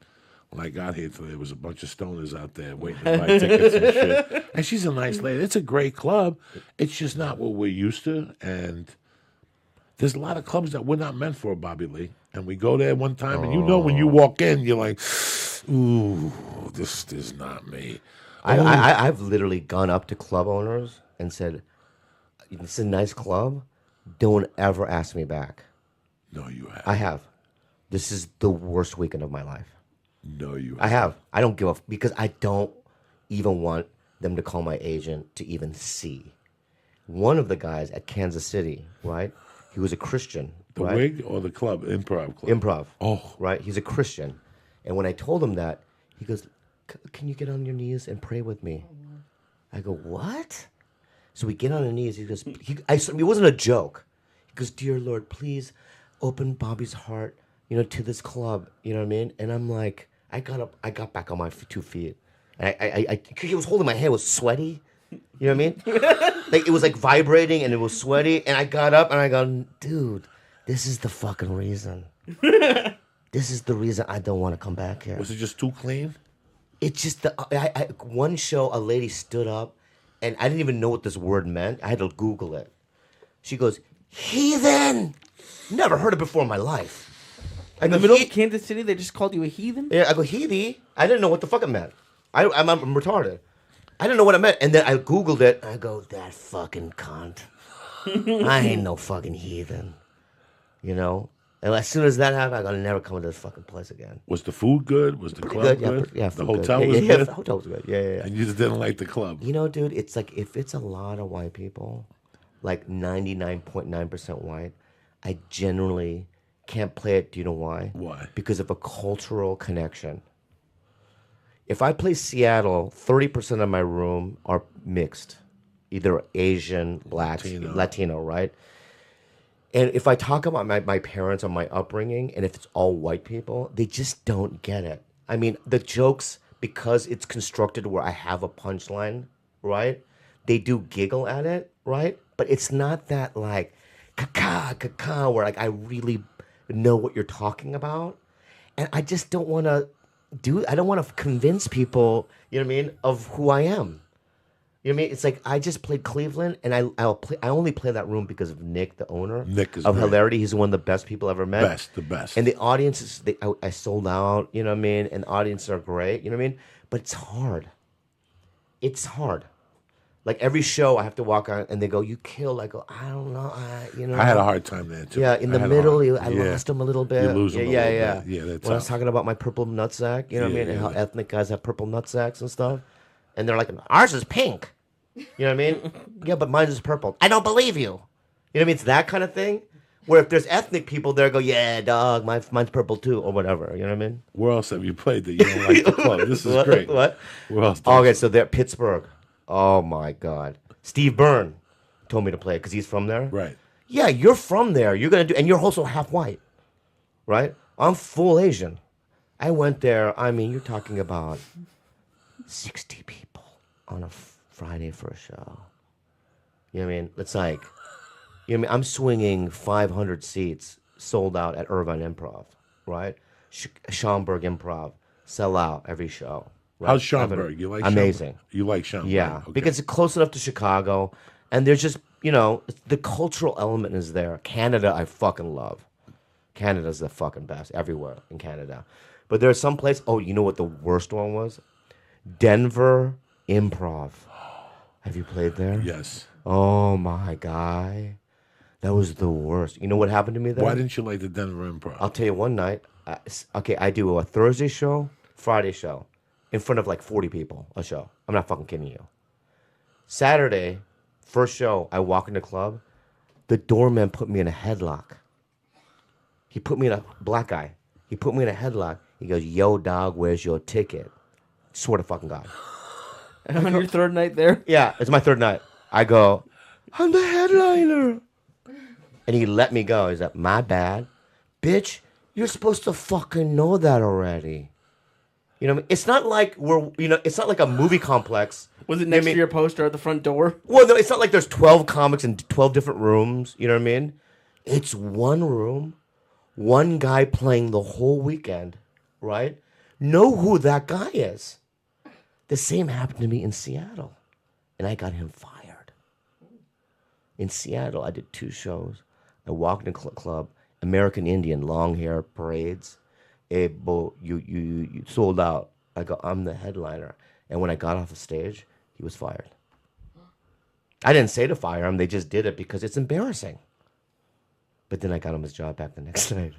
when I got here today, there was a bunch of stoners out there waiting to buy tickets and shit." And she's a nice lady. It's a great club. It's just not what we're used to. And there's a lot of clubs that we're not meant for, Bobby Lee. And we go there one time, and when you walk in, you're like, "Ooh, this is not me." I've literally gone up to club owners and said, "This is a nice club. Don't ever ask me back." No, you have. I have. This is the worst weekend of my life. No, you I have. I don't give a because I don't even want them to call my agent to even see. One of the guys at Kansas City, right? He was a Christian. The right? Wig or the club? Improv club? Improv. Oh. Right? He's a Christian. And when I told him that, he goes, "Can you get on your knees and pray with me?" I go, "What?" So we get on our knees. He goes, it wasn't a joke. He goes, "Dear Lord, please open Bobby's heart, to this club." You know what I mean? And I'm like, I got up, I got back on my 2 feet. And he was holding my hand, it was sweaty. You know what I mean? Like, it was like vibrating and it was sweaty. And I got up and I go, "Dude, this is the fucking reason." This is the reason I don't want to come back here. Was it just too clean? It's just one show, a lady stood up, and I didn't even know what this word meant. I had to Google it. She goes, heathen! Never heard it before in my life. In the middle of Kansas City, they just called you a heathen? Yeah, I go, heathy? I didn't know what the fuck it meant. I'm retarded. I didn't know what it meant. And then I Googled it. I go, that fucking cunt. I ain't no fucking heathen. You know? And as soon as that happened, I go, never come to this fucking place again. Was the food good? Was the club good? Yeah, the hotel was good. good? Yeah, the hotel was good. Yeah. And you just didn't like the club? You know, dude, it's like if it's a lot of white people, like 99.9% white, I generally can't play it. Do you know why? Why? Because of a cultural connection. If I play Seattle, 30% of my room are mixed, either Asian, Black, Latino, right? And if I talk about my parents or my upbringing, and if it's all white people, they just don't get it. I mean, the jokes, because it's constructed where I have a punchline, right? They do giggle at it, right? But it's not that like, caca, where like I really know what you're talking about. And I just don't want to I don't want to convince people, you know what I mean, of who I am. You know what I mean? It's like I just played Cleveland, and I only play that room because of Nick, the owner. Nick is of great. Hilarity. He's one of the best people I've ever met. The best. And the audience I sold out. You know what I mean? And the audiences are great. You know what I mean? But it's hard. It's hard. Like every show, I have to walk on, and they go, "You killed." I go, "I don't know." I had a hard time there too. Yeah, in the middle, I lost him a little bit. You lose him a little bit. Yeah, that's when I was talking about my purple nutsack, you know what I mean, and how ethnic guys have purple nutsacks and stuff, and they're like, "Ours is pink." You know what I mean? Yeah, but mine is purple. I don't believe you. You know what I mean? It's that kind of thing. Where if there's ethnic people there, go, "Yeah, dog, mine's purple too," or whatever. You know what I mean? Where else have you played that you don't like the club? This is great. What? Where else? Okay, so they're Pittsburgh. Oh my God. Steve Byrne told me to play it because he's from there. Right. Yeah, you're from there. You're gonna do, and you're also half white, right? I'm full Asian. I went there. I mean, you're talking about 60 people on a Friday for a show. You know what I mean? It's like, you know what I mean? I'm swinging 500 seats, sold out at Irvine Improv, right? Schaumburg Improv, sell out every show. Right? How's Schaumburg? You like amazing? Schaumburg? You like Schaumburg? Yeah, Okay. because it's close enough to Chicago, and there's just, you know, the cultural element is there. Canada, I fucking love. Canada's the fucking best everywhere in Canada. But there's some place, oh, you know what the worst one was? Denver Improv. Have you played there? Yes. Oh my guy. That was the worst. You know what happened to me there? Why didn't you like the Denver Improv? I'll tell you one night. I do a Thursday show, Friday show, in front of like 40 people, a show. I'm not fucking kidding you. Saturday, first show, I walk in the club. The doorman put me in a headlock. He put me in a black guy. He put me in a headlock. He goes, "Yo, dog, where's your ticket?" Swear to fucking God. And on your third night there? Yeah, it's my third night. I go, "I'm the headliner." And he let me go. He's like, "My bad. Bitch, you're supposed to fucking know that already." You know what I mean? It's not like it's not like a movie complex. Was it next to your poster at the front door? Well, no, it's not like there's 12 comics in 12 different rooms. You know what I mean? It's one room, one guy playing the whole weekend, right? Know who that guy is. The same happened to me in Seattle, and I got him fired. In Seattle, I did 2 shows. I walked in a club, American Indian, long hair, parades. Hey, Bo, you sold out. I go, "I'm the headliner." And when I got off the stage, he was fired. I didn't say to fire him. They just did it because it's embarrassing. But then I got him his job back the next night.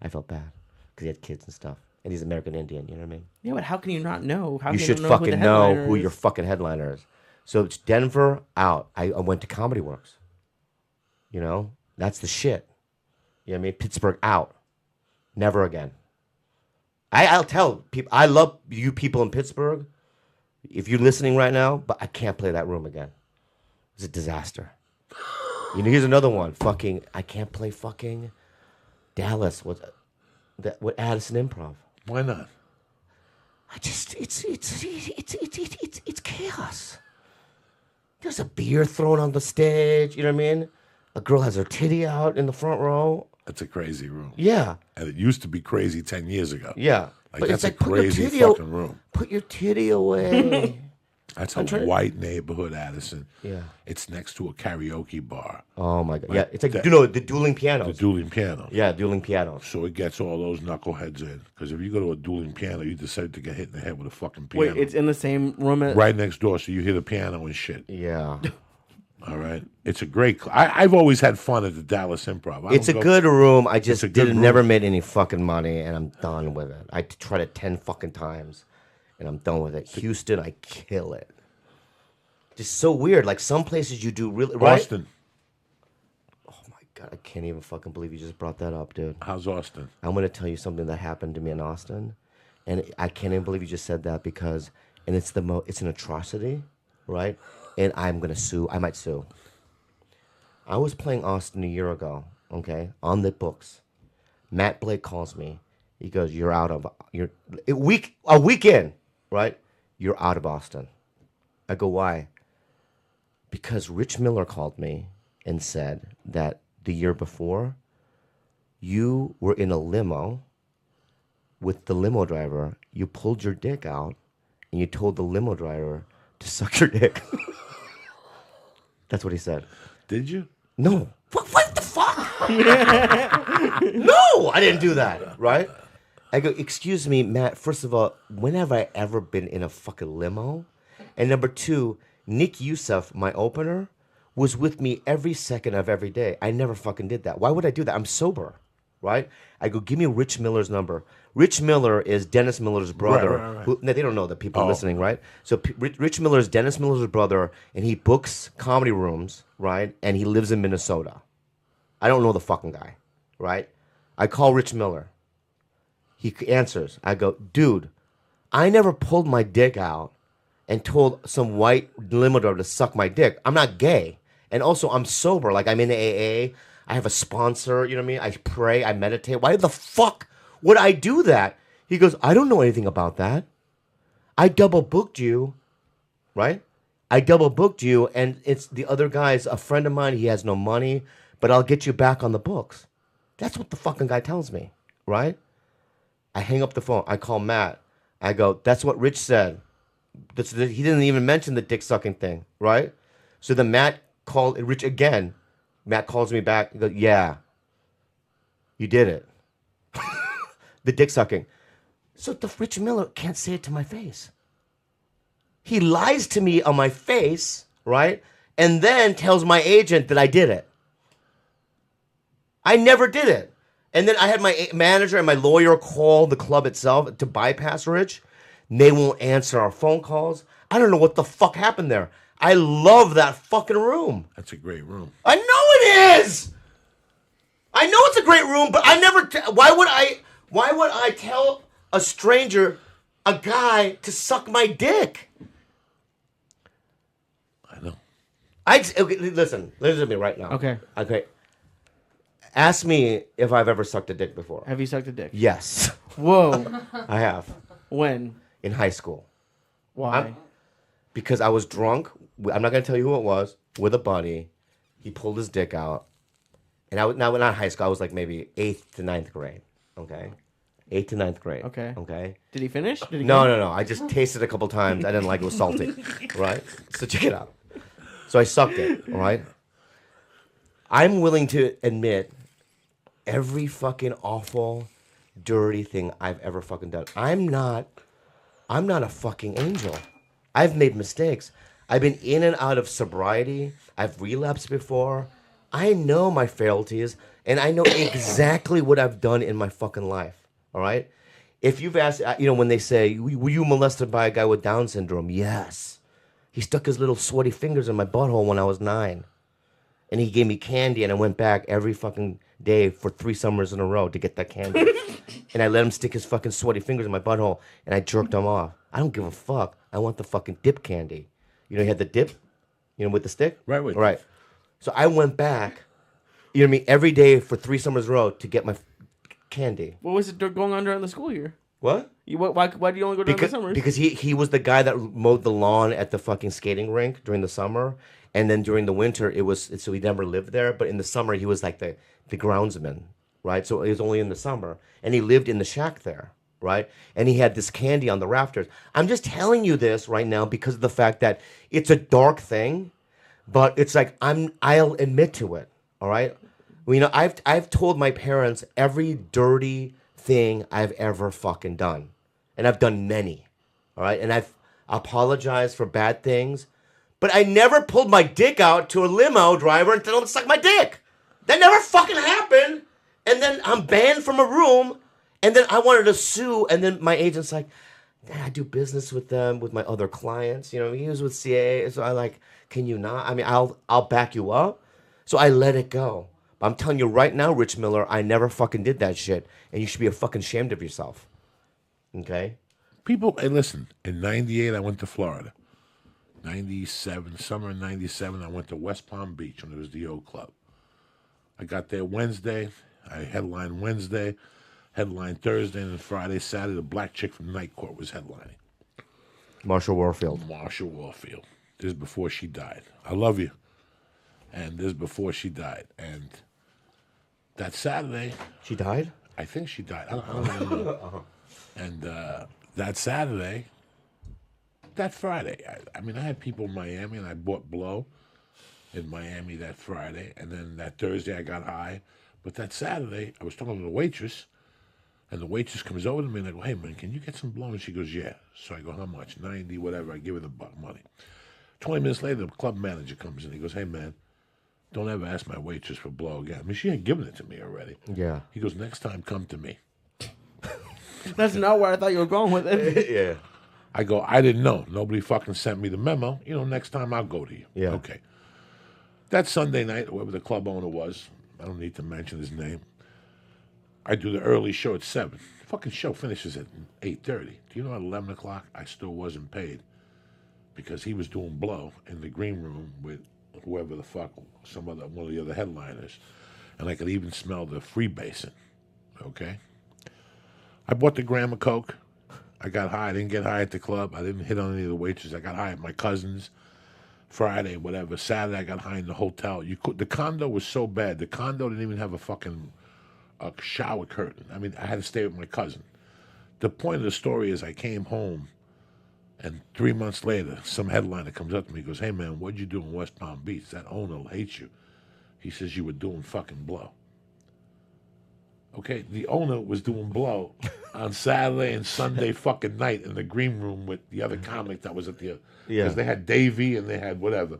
I felt bad because he had kids and stuff. And he's American Indian, you know what I mean? Yeah, but how can you not know? How you can should you fucking know who is? your fucking headliner is. So it's Denver out. I went to Comedy Works. You know? That's the shit. You know what I mean? Pittsburgh out. Never again. I'll tell people, I love you people in Pittsburgh, if you're listening right now, but I can't play that room again. It's a disaster. You know, here's another one. I can't play fucking Dallas with Addison Improv. Why not? It's chaos. There's a beer thrown on the stage. You know what I mean? A girl has her titty out in the front row. That's a crazy room. Yeah. And it used to be crazy 10 years ago. Yeah. Like, But that's it's a like, crazy fucking room. Put your titty away. That's a white neighborhood, Addison. Yeah. It's next to a karaoke bar. Oh, my God. Like yeah. It's like, that- the dueling pianos. The dueling piano. Yeah, dueling pianos. So it gets all those knuckleheads in. Because if you go to a dueling piano, you decide to get hit in the head with a fucking piano. Wait, it's in the same room as... right next door, so you hear the piano and shit. Yeah. All right? It's a great... I've always had fun at the Dallas Improv. It's a good room. I just a good room. never made any fucking money, and I'm done with it. I tried it 10 fucking times, and I'm done with it. Houston, I kill it. Just so weird. Like, some places you do really... Right? Austin. Oh, my God. I can't even fucking believe you just brought that up, dude. How's Austin? I'm going to tell you something that happened to me in Austin, and I can't even believe you just said that because... And it's it's an atrocity, right? And I'm going to sue. I might sue. I was playing Austin a year ago, okay, on the books. Matt Blake calls me. He goes, a week in, right? You're out of Austin. I go, why? Because Rich Miller called me and said that the year before, you were in a limo with the limo driver. You pulled your dick out and you told the limo driver to suck your dick. That's what he said. Did you? No. What the fuck? No, I didn't do that, right? I go, excuse me, Matt, first of all, when have I ever been in a fucking limo? And number two, Nick Youssef, my opener, was with me every second of every day. I never fucking did that. Why would I do that? I'm sober, right? I go, give me Rich Miller's number. Rich Miller is Dennis Miller's brother. Right. Who, they don't know that people are listening, right? So Rich Miller is Dennis Miller's brother, and he books comedy rooms, right? And he lives in Minnesota. I don't know the fucking guy, right? I call Rich Miller. He answers. I go, dude, I never pulled my dick out and told some white limo driver to suck my dick. I'm not gay. And also, I'm sober. Like, I'm in AA. I have a sponsor. You know what I mean? I pray. I meditate. Why the fuck would I do that? He goes, I don't know anything about that. I double booked you, right? I double booked you, and it's the other guy's a friend of mine. He has no money, but I'll get you back on the books. That's what the fucking guy tells me, right? I hang up the phone. I call Matt. I go, that's what Rich said. He didn't even mention the dick sucking thing, right? So then Matt called Rich again. Matt calls me back. He goes, yeah, you did it. The dick sucking. So the Rich Miller can't say it to my face. He lies to me on my face, right? And then tells my agent that I did it. I never did it. And then I had my manager and my lawyer call the club itself to bypass Rich. They won't answer our phone calls. I don't know what the fuck happened there. I love that fucking room. That's a great room. I know it is. I know it's a great room, but I never. Why would I tell a stranger, a guy, to suck my dick? I know. Okay, listen to me right now. Okay. Ask me if I've ever sucked a dick before. Have you sucked a dick? Yes. Whoa. I have. When? In high school. Why? Because I was drunk. I'm not going to tell you who it was. With a buddy. He pulled his dick out. And I was not high school. I was like maybe 8th to 9th grade. Okay? 8th to 9th grade. Okay? Did he finish? Did he No. I just tasted it a couple times. I didn't like it. It was salty. Right? So check it out. So I sucked it. All right? I'm willing to admit every fucking awful, dirty thing I've ever fucking done. I'm not a fucking angel. I've made mistakes. I've been in and out of sobriety. I've relapsed before. I know my frailties, and I know exactly what I've done in my fucking life. All right? If you've asked, when they say, were you molested by a guy with Down syndrome? Yes. He stuck his little sweaty fingers in my butthole when I was 9. And he gave me candy, and I went back every fucking day for 3 summers in a row to get that candy. And I let him stick his fucking sweaty fingers in my butthole, and I jerked him off. I don't give a fuck. I want the fucking dip candy. You know, you had the dip, with the stick? Right. So I went back, every day for 3 summers in a row to get my candy. What was it going on during the school year? What? Why do you only go during the summers? Because he was the guy that mowed the lawn at the fucking skating rink during the summer. And then during the winter, so he never lived there. But in the summer, he was like the groundsman, right? So it was only in the summer, and he lived in the shack there, right? And he had this candy on the rafters. I'm just telling you this right now because of the fact that it's a dark thing, but it's like I'll admit to it, all right? Well, you know, I've told my parents every dirty thing I've ever fucking done, and I've done many, all right? And I've apologized for bad things, but I never pulled my dick out to a limo driver and told him to suck my dick. That never fucking happened. And then I'm banned from a room, and then I wanted to sue, and then my agent's like, I do business with them, with my other clients. You know, he was with Syatt, so I like, can you not? I mean, I'll back you up. So I let it go. But I'm telling you right now, Rich Miller, I never fucking did that shit, and you should be fucking ashamed of yourself. Okay? People, hey, listen, in 98, I went to Florida. 97, summer of 97, I went to West Palm Beach when it was the O Club. I got there Wednesday. I headlined Wednesday, headlined Thursday, and then Friday, Saturday, the black chick from Night Court was headlining. Marshall Warfield. This is before she died. I love you. And this is before she died. And that Saturday... She died? I think she died. I don't know. And that Saturday, that Friday, I mean, I had people in Miami, and I bought blow in Miami that Friday. And then that Thursday, I got high. But that Saturday, I was talking to the waitress, and the waitress comes over to me, and I go, hey, man, can you get some blow? And she goes, yeah. So I go, how much? 90, whatever. I give her the money. 20 minutes later, the club manager comes in. He goes, hey, man, don't ever ask my waitress for blow again. I mean, she had given it to me already. Yeah. He goes, next time, come to me. That's not where I thought you were going with it. Yeah. I go, I didn't know. Nobody fucking sent me the memo. You know, next time I'll go to you. Yeah. Okay. That Sunday night, whoever the club owner was, I don't need to mention his name, I do the early show at 7. The fucking show finishes at 8:30. Do you know at 11 o'clock, I still wasn't paid because he was doing blow in the green room with whoever the fuck, one of the other headliners. And I could even smell the freebasing. Okay? I bought the gram of Coke. I got high. I didn't get high at the club. I didn't hit on any of the waitresses. I got high at my cousin's. Friday, whatever. Saturday, I got high in the hotel. The condo was so bad. The condo didn't even have a shower curtain. I mean, I had to stay with my cousin. The point of the story is I came home, and 3 months later, some headliner comes up to me and goes, hey, man, what'd you do in West Palm Beach? That owner hates you. He says you were doing fucking blow. Okay, the owner was doing blow on Saturday and Sunday fucking night in the green room with the other comic that was at the... Because they had Davey and they had whatever.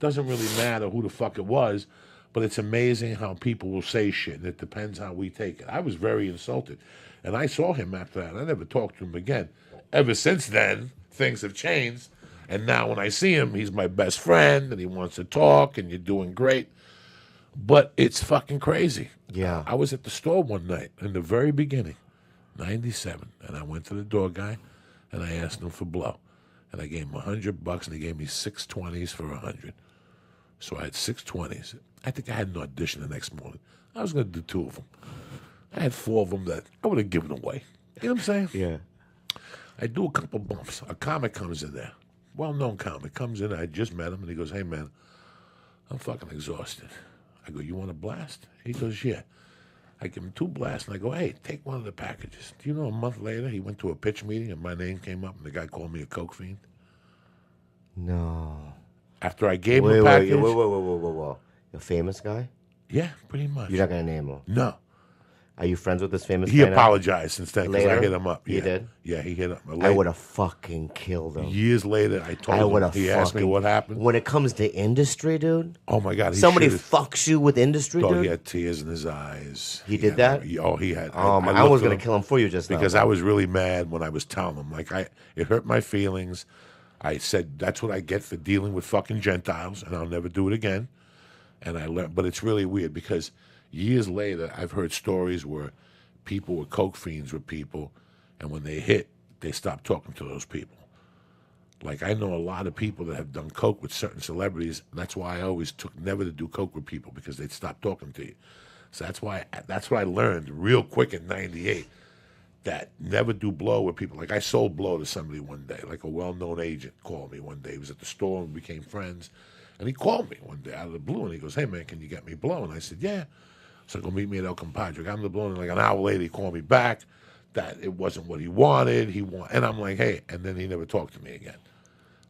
Doesn't really matter who the fuck it was, but it's amazing how people will say shit, and it depends how we take it. I was very insulted. And I saw him after that. I never talked to him again. Ever since then, things have changed. And now when I see him, he's my best friend, and he wants to talk, and you're doing great. But it's fucking crazy. Yeah. I was at the store one night in the very beginning, 97, and I went to the door guy, and I asked him for blow. And I gave him $100, and he gave me 6 20s for 100. So I had 6 20s. I think I had an audition the next morning. I was going to do 2 of them. I had 4 of them that I would have given away. You know what I'm saying? Yeah. I do a couple bumps. A comic comes in there. Well-known comic comes in. I just met him, and he goes, hey, man, I'm fucking exhausted. I go, you want a blast? He goes, yeah. I give him 2 blasts, and I go, hey, take one of the packages. Do you know a month later, he went to a pitch meeting, and my name came up, and the guy called me a coke fiend? No. After I gave him a package. Whoa. A famous guy? Yeah, pretty much. You're not going to name him? No. Are you friends with this famous He guy now? apologized since then because I hit him up. You Yeah. did? Yeah, he hit him. I would have fucking killed him. Years later, I told him. He asked me what happened. When it comes to industry, dude. Oh, my God. Somebody fucks you with industry, Oh, dude? he had tears in his eyes. He did that? He had. I was going to kill him for you just now. Because I was really mad when I was telling him. It hurt my feelings. I said, that's what I get for dealing with fucking Gentiles, and I'll never do it again. And I learned. But it's really weird because years later, I've heard stories where people were coke fiends with people, and when they hit, they stopped talking to those people. Like, I know a lot of people that have done coke with certain celebrities. That's why I always took never to do coke with people, because they'd stop talking to you. So that's what I learned real quick in 98, that never do blow with people. Like, I sold blow to somebody one day, like a well-known agent called me one day. He was at the store and we became friends. And he called me one day out of the blue, and he goes, hey, man, can you get me blow? And I said, yeah. So go meet me at El Compadre. Got him the balloon. And like an hour later, he called me back that it wasn't what he wanted. And I'm like, hey. And then he never talked to me again.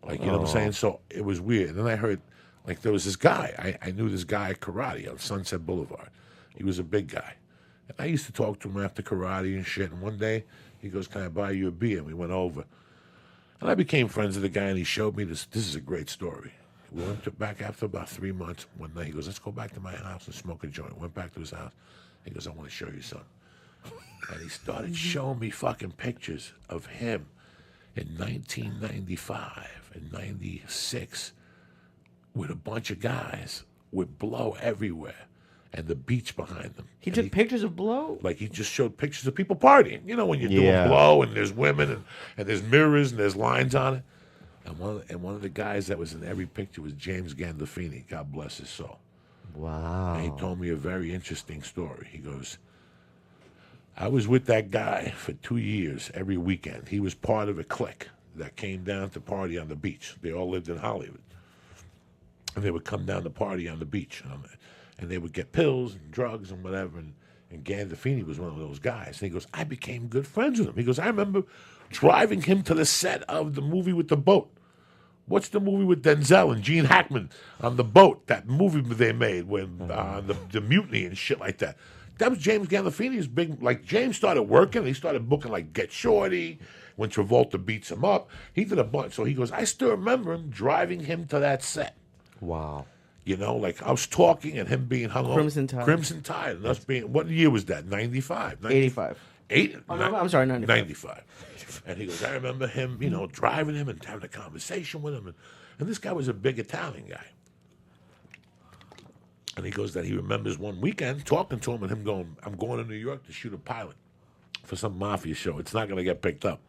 Like, you know what I'm saying? So it was weird. And then I heard, like, there was this guy. I knew this guy at karate on Sunset Boulevard. He was a big guy. And I used to talk to him after karate and shit. And one day, he goes, can I buy you a beer? And we went over. And I became friends with the guy, and he showed me this. This is a great story. We went back after about 3 months. One night, he goes, let's go back to my house and smoke a joint. Went back to his house. He goes, I want to show you something. And he started showing me fucking pictures of him in 1995 and 96 with a bunch of guys with blow everywhere and the beach behind them. He took pictures of blow? Like, he just showed pictures of people partying. You know, when you're doing blow and there's women and there's mirrors and there's lines on it. And one of the guys that was in every picture was James Gandolfini. God bless his soul. Wow. And he told me a very interesting story. He goes, I was with that guy for 2 years every weekend. He was part of a clique that came down to party on the beach. They all lived in Hollywood. And they would come down to party on the beach. And they would get pills and drugs and whatever. And Gandolfini was one of those guys. And he goes, I became good friends with him. He goes, I remember driving him to the set of the movie with the boat. What's the movie with Denzel and Gene Hackman on the boat? That movie they made when the mutiny and shit like that. That was James Gandolfini's big. Like, James started working. And he started booking like Get Shorty. When Travolta beats him up, he did a bunch. So he goes, I still remember him driving him to that set. Wow. You know, like I was talking and him being hung Crimson Tide. Crimson Tide. And us being, what year was that? 95? 85. I'm sorry, 95. 95. And he goes, I remember him, you know, driving him and having a conversation with him. And this guy was a big Italian guy. And he goes that he remembers one weekend talking to him and him going, I'm going to New York to shoot a pilot for some mafia show. It's not going to get picked up.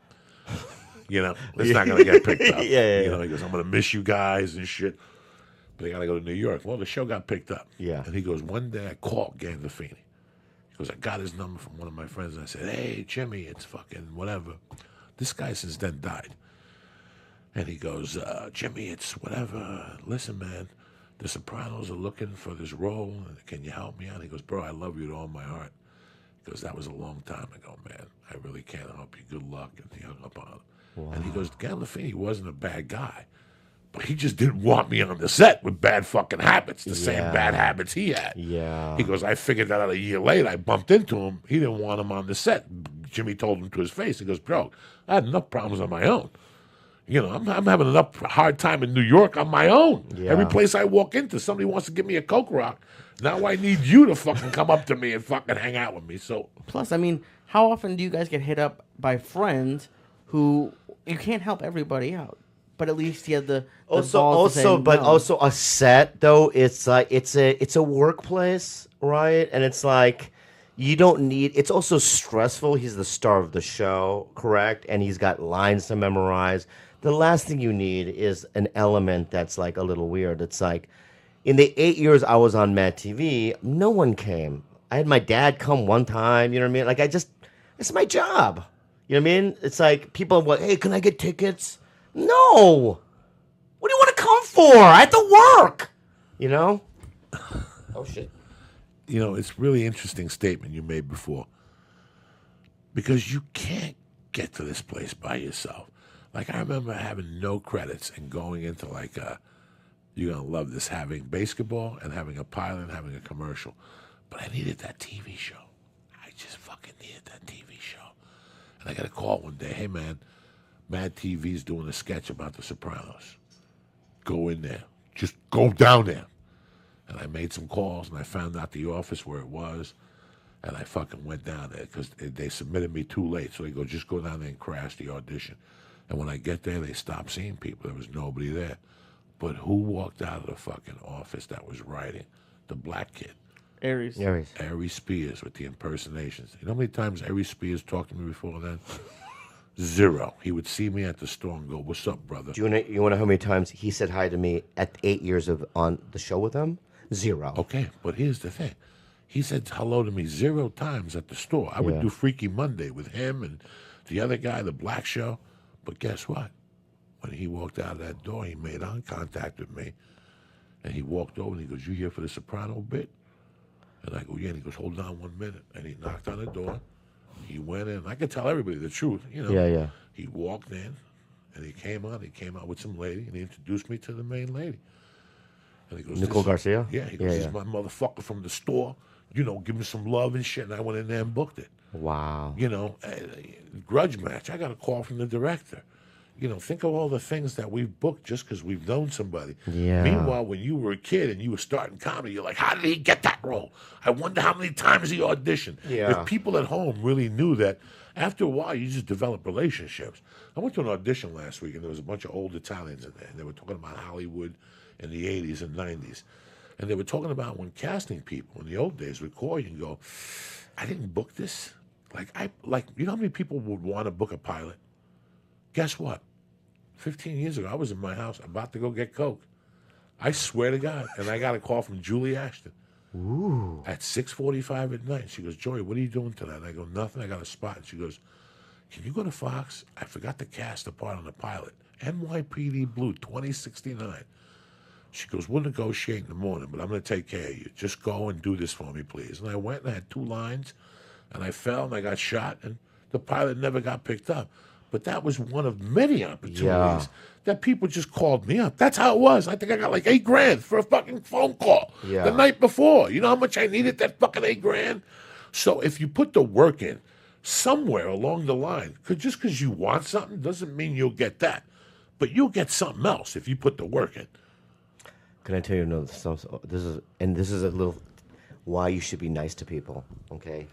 You know, it's not going to get picked up. You know, he goes, I'm going to miss you guys and shit. But I got to go to New York. Well, the show got picked up. Yeah. And he goes, one day I called Gandolfini. He goes, I got his number from one of my friends. And I said, hey, Jimmy, it's fucking whatever. This guy since then died. And he goes, Jimmy, it's whatever. Listen, man, the Sopranos are looking for this role. Can you help me out? He goes, bro, I love you with all my heart. He goes, that was a long time ago, man. I really can't help you. Good luck. And he hung up on him. Wow. And he goes, Gandolfini wasn't a bad guy. But he just didn't want me on the set with bad fucking habits, the same bad habits he had. Yeah. He goes, I figured that out a year later. I bumped into him. He didn't want him on the set. Jimmy told him to his face. He goes, bro, I had enough problems on my own. You know, I'm having enough hard time in New York on my own. Yeah. Every place I walk into, somebody wants to give me a Coke Rock. Now I need you to fucking come up to me and fucking hang out with me. So plus, I mean, how often do you guys get hit up by friends who you can't help everybody out? But at least you had the balls to say no. But also a set though. It's like it's a workplace, right? And it's like you don't need. It's also stressful. He's the star of the show, correct? And he's got lines to memorize. The last thing you need is an element that's like a little weird. It's like in the 8 years I was on Mad TV, no one came. I had my dad come one time. You know what I mean? Like it's my job. You know what I mean? It's like people are like, hey, can I get tickets? No. What do you want to come for? I have to work. You know? Oh, shit. You know, it's a really interesting statement you made before. Because you can't get to this place by yourself. Like, I remember having no credits and going into, like, you're going to love this, having basketball and having a pilot and having a commercial. But I needed that TV show. I just fucking needed that TV show. And I got a call one day, hey, man, Mad TV's doing a sketch about the Sopranos. Go in there. Just go down there. And I made some calls, and I found out the office where it was, and I fucking went down there because they submitted me too late. So they go, just go down there and crash the audition. And when I get there, they stopped seeing people. There was nobody there. But who walked out of the fucking office that was writing? The black kid. Aries Spears with the impersonations. You know how many times Aries Spears talked to me before then? Zero. He would see me at the store and go, what's up, brother? Do you want to know how many times he said hi to me at 8 years of on the show with him? Zero. Okay, but here's the thing. He said hello to me 0 times at the store. I would do Freaky Monday with him and the other guy, the black show. But guess what? When he walked out of that door, he made eye contact with me. And he walked over and he goes, you here for the Soprano bit? And I go, yeah. And he goes, hold on 1 minute. And he knocked on the door. He went in. I could tell everybody the truth, you know. Yeah. He walked in, and he came out. He came out with some lady, and he introduced me to the main lady. And he goes, Nicole Garcia? Yeah. He goes, this is my motherfucker from the store. You know, give me some love and shit. And I went in there and booked it. Wow. You know, grudge match. I got a call from the director. You know, think of all the things that we've booked just because we've known somebody. Yeah. Meanwhile, when you were a kid and you were starting comedy, you're like, how did he get that role? I wonder how many times he auditioned. Yeah. If people at home really knew that, after a while, you just develop relationships. I went to an audition last week, and there was a bunch of old Italians in there. And they were talking about Hollywood in the 80s and 90s. And they were talking about when casting people in the old days would call you and go, I didn't book this. You know how many people would want to book a pilot? Guess what? 15 years ago, I was in my house about to go get Coke. I swear to God. And I got a call from Julie Ashton. Ooh. At 6:45 at night. She goes, Joey, what are you doing tonight? And I go, nothing. I got a spot. And she goes, can you go to Fox? I forgot to cast the part on the pilot. NYPD Blue, 2069. She goes, we'll negotiate in the morning, but I'm going to take care of you. Just go and do this for me, please. And I went and I had 2 lines, and I fell and I got shot, and the pilot never got picked up. But that was one of many opportunities that people just called me up. That's how it was. I think I got like $8,000 for a fucking phone call the night before. You know how much I needed that fucking $8,000? So if you put the work in somewhere along the line, just because you want something doesn't mean you'll get that. But you'll get something else if you put the work in. Can I tell you another? This is a little why you should be nice to people. Okay.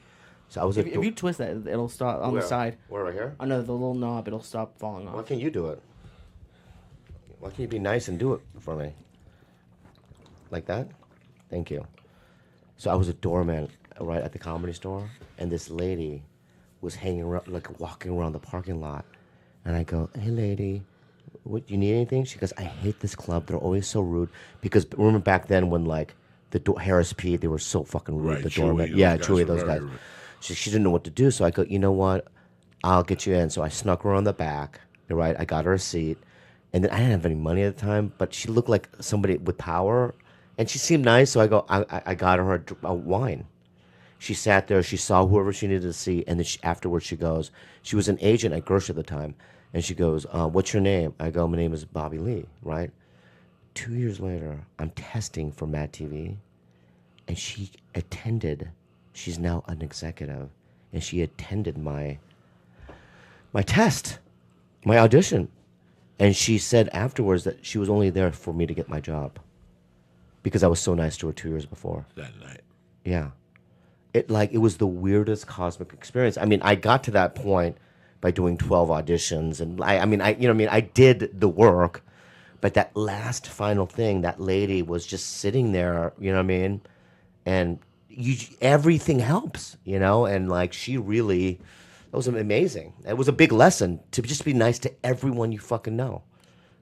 So I was. If you twist that, it'll stop on the side. Where, right here? Oh no, the little knob, it'll stop falling off. Why can't you do it? Why can't you be nice and do it for me? Like that? Thank you. So I was a doorman right at the Comedy Store, and this lady was hanging around, like walking around the parking lot, and I go, "Hey, lady, what? You need anything?" She goes, "I hate this club. They're always so rude." Because remember back then when like Harris P, they were so fucking rude. Right, the Chewy, doorman, Chewy, those guys. She didn't know what to do, so I go, you know what? I'll get you in. So I snuck her on the back. You're right. I got her a seat, and then I didn't have any money at the time, but she looked like somebody with power, and she seemed nice. So I go, I got her a wine. She sat there. She saw whoever she needed to see, and then afterwards she goes. She was an agent at Gersh at the time, and she goes, "What's your name?" I go, "My name is Bobby Lee." Right. 2 years later, I'm testing for Mad TV, and she attended. She's now an executive, and she attended my test, my audition, and she said afterwards that she was only there for me to get my job because I was so nice to her 2 years before. That night. Yeah, it was the weirdest cosmic experience. I mean, I got to that point by doing 12 auditions, and I did the work, but that last final thing, that lady was just sitting there, you know what I mean, and. Everything helps, you know, and like she really, that was amazing. It was a big lesson to just be nice to everyone you fucking know.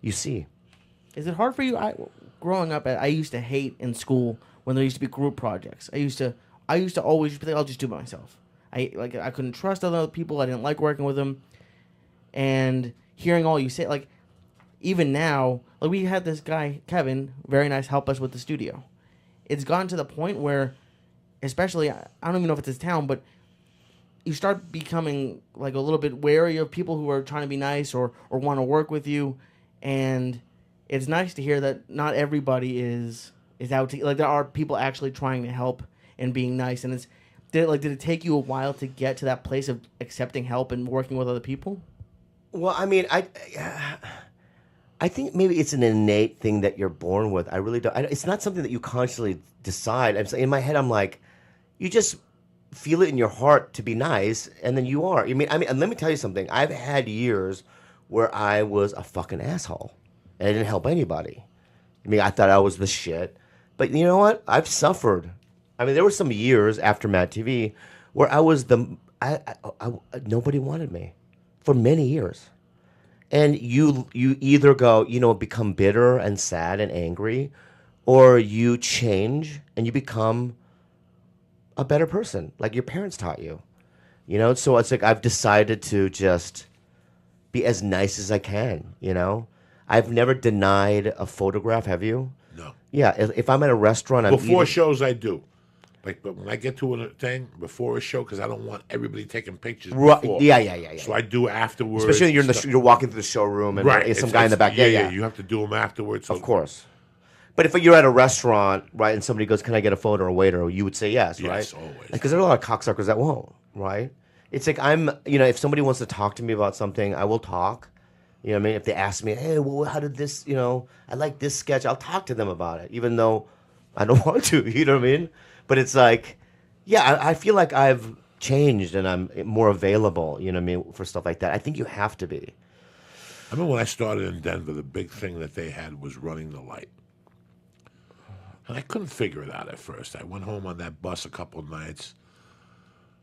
You see. Is it hard for you? Growing up, I used to hate in school when there used to be group projects. I used to always think I'll just do it myself. I couldn't trust other people. I didn't like working with them, and hearing all you say, like even now, like we had this guy Kevin, very nice, help us with the studio. It's gotten to the point where. Especially, I don't even know if it's his town, but you start becoming like a little bit wary of people who are trying to be nice or want to work with you, and it's nice to hear that not everybody is out to, like there are people actually trying to help and being nice. And did it take you a while to get to that place of accepting help and working with other people? Well, I mean, I think maybe it's an innate thing that you're born with. I really don't. It's not something that you consciously decide. In my head, I'm like. You just feel it in your heart to be nice, and then you are. I mean, and let me tell you something. I've had years where I was a fucking asshole, and I didn't help anybody. I mean, I thought I was the shit. But you know what? I've suffered. I mean, there were some years after Mad TV where I was nobody wanted me for many years. And you either go, become bitter and sad and angry, or you change and you become a better person, like your parents taught you. So it's like I've decided to just be as nice as I can, I've never denied a photograph, have you? No. Yeah, if I'm at a restaurant... Before shows, I do. Like, but when I get to a thing before a show, because I don't want everybody taking pictures Right. before. Yeah. So I do afterwards. Especially when and stuff. you're walking through the showroom and Right. there's some guy in the back. Yeah. You have to do them afterwards. So Of course. But if you're at a restaurant, right, and somebody goes, "Can I get a photo?" or a waiter, you would say yes, right? Yes, always. Because there are a lot of cocksuckers that won't, right? It's like if somebody wants to talk to me about something, I will talk. You know what I mean? If they ask me, "Hey, well, how did this, I like this sketch," I'll talk to them about it, even though I don't want to, you know what I mean? But it's like, yeah, I feel like I've changed and I'm more available, you know what I mean, for stuff like that. I think you have to be. I remember when I started in Denver, the big thing that they had was running the light. And I couldn't figure it out at first. I went home on that bus a couple of nights,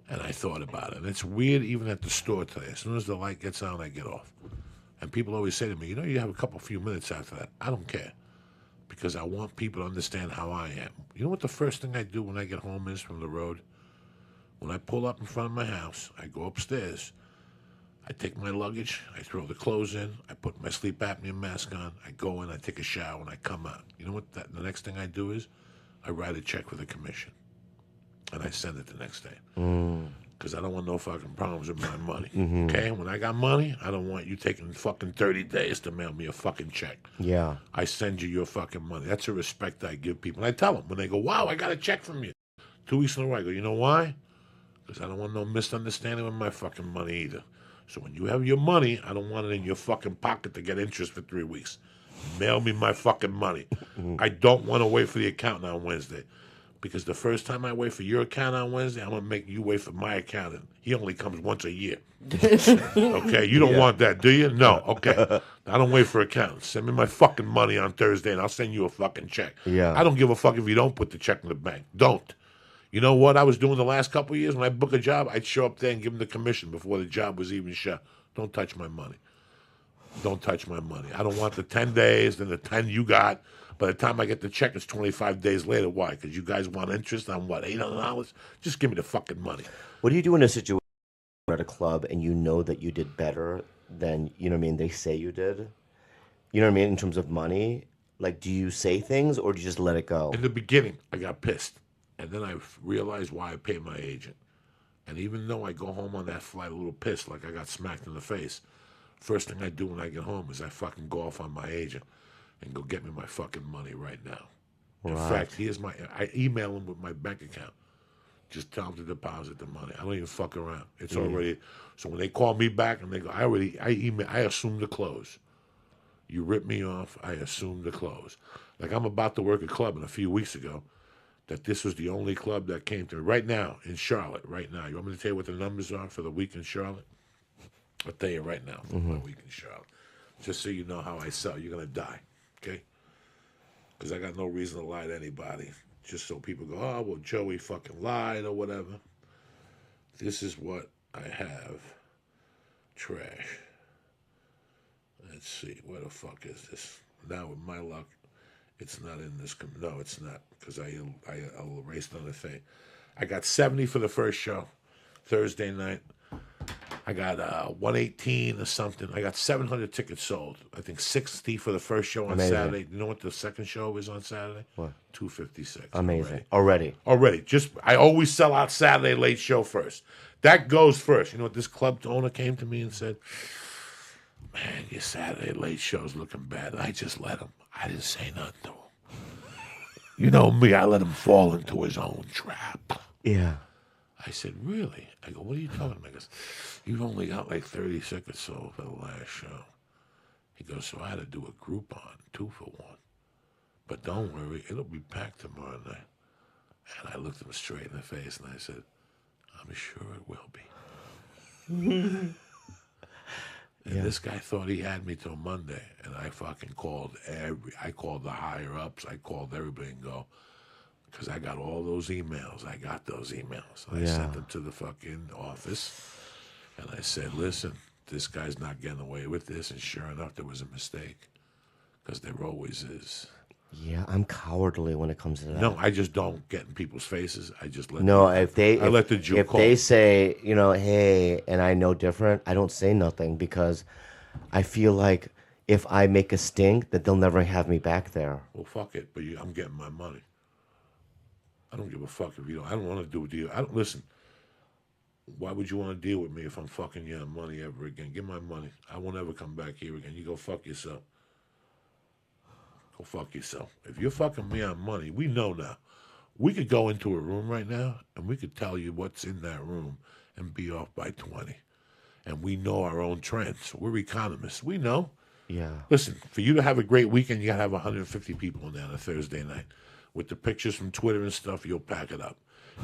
and I thought about it. And it's weird even at the store today. As soon as the light gets on, I get off. And people always say to me, you have a few minutes after that. I don't care, because I want people to understand how I am. You know what the first thing I do when I get home is from the road? When I pull up in front of my house, I go upstairs. I take my luggage, I throw the clothes in, I put my sleep apnea mask on, I go in, I take a shower, and I come out. You know what the next thing I do is? I write a check for the commission. And I send it the next day. Because I don't want no fucking problems with my money. Okay? When I got money, I don't want you taking fucking 30 days to mail me a fucking check. Yeah. I send you your fucking money. That's a respect I give people. And I tell them, when they go, wow, I got a check from you. 2 weeks in a row, I go, you know why? Because I don't want no misunderstanding with my fucking money either. So when you have your money, I don't want it in your fucking pocket to get interest for 3 weeks. Mail me my fucking money. I don't want to wait for the accountant on Wednesday. Because the first time I wait for your account on Wednesday, I'm going to make you wait for my accountant. He only comes once a year. Okay, you don't want that, do you? No, okay. I don't wait for accountants. Send me my fucking money on Thursday and I'll send you a fucking check. Yeah. I don't give a fuck if you don't put the check in the bank. Don't. You know what I was doing the last couple of years? When I book a job, I'd show up there and give them the commission before the job was even shut. Don't touch my money. Don't touch my money. I don't want the 10 days, then the 10 you got. By the time I get the check, it's 25 days later. Why? Because you guys want interest on what, $800? Just give me the fucking money. What do you do in a situation at a club and you know that you did better than, they say you did? You know what I mean? In terms of money? Like, do you say things or do you just let it go? In the beginning, I got pissed. And then I realized why I paid my agent. And even though I go home on that flight a little pissed, like I got smacked in the face, first thing I do when I get home is I fucking go off on my agent and go get me my fucking money right now. In fact, I email him with my bank account. Just tell him to deposit the money. I don't even fuck around. It's already, so when they call me back and they go, I assume the close. You rip me off, I assume the close. Like I'm about to work a club, and a few weeks ago, that this was the only club that came to me. Right now, in Charlotte, right now. You want me to tell you what the numbers are for the week in Charlotte? I'll tell you right now for my week in Charlotte. Just so you know how I sell. You're going to die, okay? Because I got no reason to lie to anybody. Just so people go, oh, well, Joey fucking lied or whatever. This is what I have. Trash. Let's see. Where the fuck is this? Now, with my luck, it's not in this. No, it's not, because I'll erase another thing. I got 70 for the first show, Thursday night. I got 118 or something. I got 700 tickets sold. I think 60 for the first show on Saturday. You know what the second show is on Saturday? What? 256. Amazing. Already. Just I always sell out Saturday late show first. That goes first. You know what? This club owner came to me and said, man, your Saturday late show's looking bad. And I just let him. I didn't say nothing to him. You know me, I let him fall into his own trap. Yeah. I said, really? I go, what are you talking about? He goes, you've only got like 30 tickets sold for the last show. He goes, so I had to do a Groupon, 2 for 1. But don't worry, it'll be packed tomorrow night. And I looked him straight in the face and I said, I'm sure it will be. And this guy thought he had me till Monday. And I fucking called I called the higher ups. I called everybody and go, because I got all those emails. I got those emails. I sent them to the fucking office. And I said, listen, this guy's not getting away with this. And sure enough, there was a mistake. Because there always is. Yeah, I'm cowardly when it comes to that. No, I just don't get in people's faces. I just let if call. They say, hey, and I know different, I don't say nothing because I feel like if I make a stink, that they'll never have me back there. Well, fuck it, but I'm getting my money. I don't give a fuck if you don't. I don't want to do a deal. I don't listen. Why would you want to deal with me if I'm fucking you on money ever again? Give my money. I won't ever come back here again. You go fuck yourself. Go fuck yourself. If you're fucking me on money, we know now. We could go into a room right now and we could tell you what's in that room and be off by 20. And we know our own trends. We're economists. We know. Yeah. Listen, for you to have a great weekend, you got to have 150 people in there on a Thursday night. With the pictures from Twitter and stuff, you'll pack it up.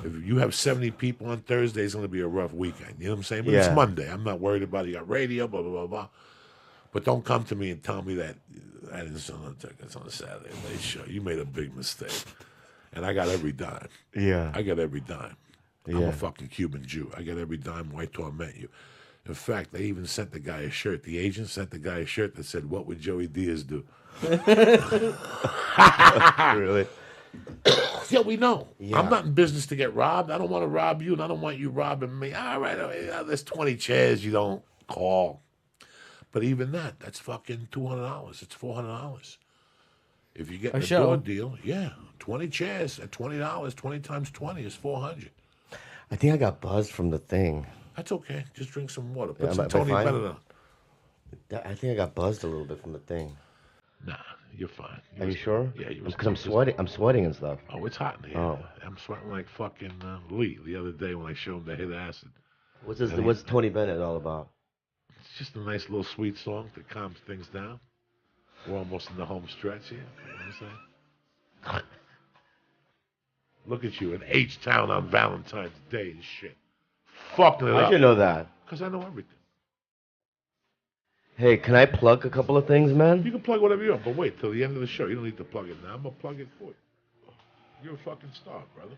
If you have 70 people on Thursday, it's going to be a rough weekend. You know what I'm saying? But it's Monday. I'm not worried about it. You got radio, blah, blah, blah, blah. But don't come to me and tell me that I didn't sell no tickets on a Saturday late show. You made a big mistake. And I got every dime. Yeah. I got every dime. I'm a fucking Cuban Jew. I got every dime white torment you. In fact, they even sent the guy a shirt. The agent sent the guy a shirt that said, "What would Joey Diaz do?" Really? Yeah, we know. Yeah. I'm not in business to get robbed. I don't want to rob you, and I don't want you robbing me. All right, there's 20 chairs you don't call. But even that's fucking $200. It's $400. If you get a door deal, 20 chairs at $20, 20 times 20 is $400. I think I got buzzed from the thing. That's okay. Just drink some water. Put some Tony Bennett on. I think I got buzzed a little bit from the thing. Nah, you're fine. Are you sure? Yeah, you because I'm sweating. I'm sweating and stuff. Oh, it's hot in here. Oh. I'm sweating like fucking Lee the other day when I showed him the hit acid. What's Tony Bennett all about? It's just a nice little sweet song that calms things down. We're almost in the home stretch here. You know what I'm saying? Look at you in H-Town on Valentine's Day and shit. Fucking it up. How'd you know that? Because I know everything. Hey, can I plug a couple of things, man? You can plug whatever you want, but wait till the end of the show. You don't need to plug it now. I'm going to plug it for you. You're a fucking star, brother.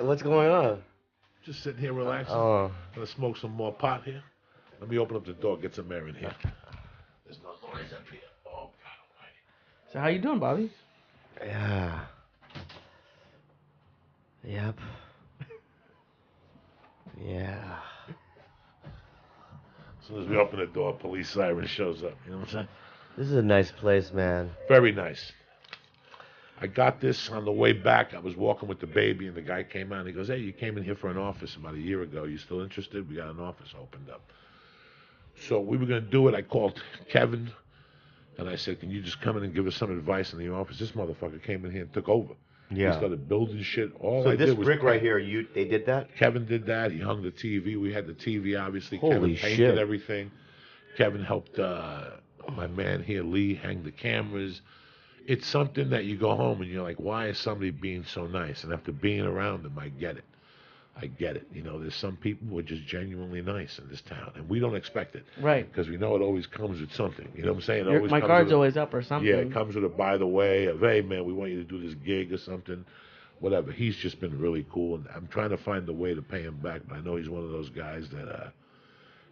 What's going on? Just sitting here relaxing. Gonna smoke some more pot here. Let me open up the door, get some air in here. There's no noise up here. Oh, God almighty. So how you doing, Bobby? Yeah. Yep. Yeah. As soon as we open the door, police siren shows up. You know what I'm saying? This is a nice place, man. Very nice. I got this on the way back. I was walking with the baby, and the guy came out, and he goes, "Hey, you came in here for an office about a year ago. You still interested? We got an office opened up." So we were going to do it. I called Kevin, and I said, "Can you just come in and give us some advice in the office?" This motherfucker came in here and took over. Yeah. He started building shit. All so I this did was brick right here, they did that? Kevin did that. He hung the TV. We had the TV, obviously. Holy Kevin painted shit. everything. Kevin helped my man here, Lee, hang the cameras. It's something that you go home and you're like, why is somebody being so nice? And after being around them, I get it. I get it. You know, there's some people who are just genuinely nice in this town, and we don't expect it. Right. Because we know it always comes with something. You know what I'm saying? My card's always up or something. Yeah, it comes with a by the way of, hey, man, we want you to do this gig or something. Whatever. He's just been really cool, and I'm trying to find a way to pay him back, but I know he's one of those guys that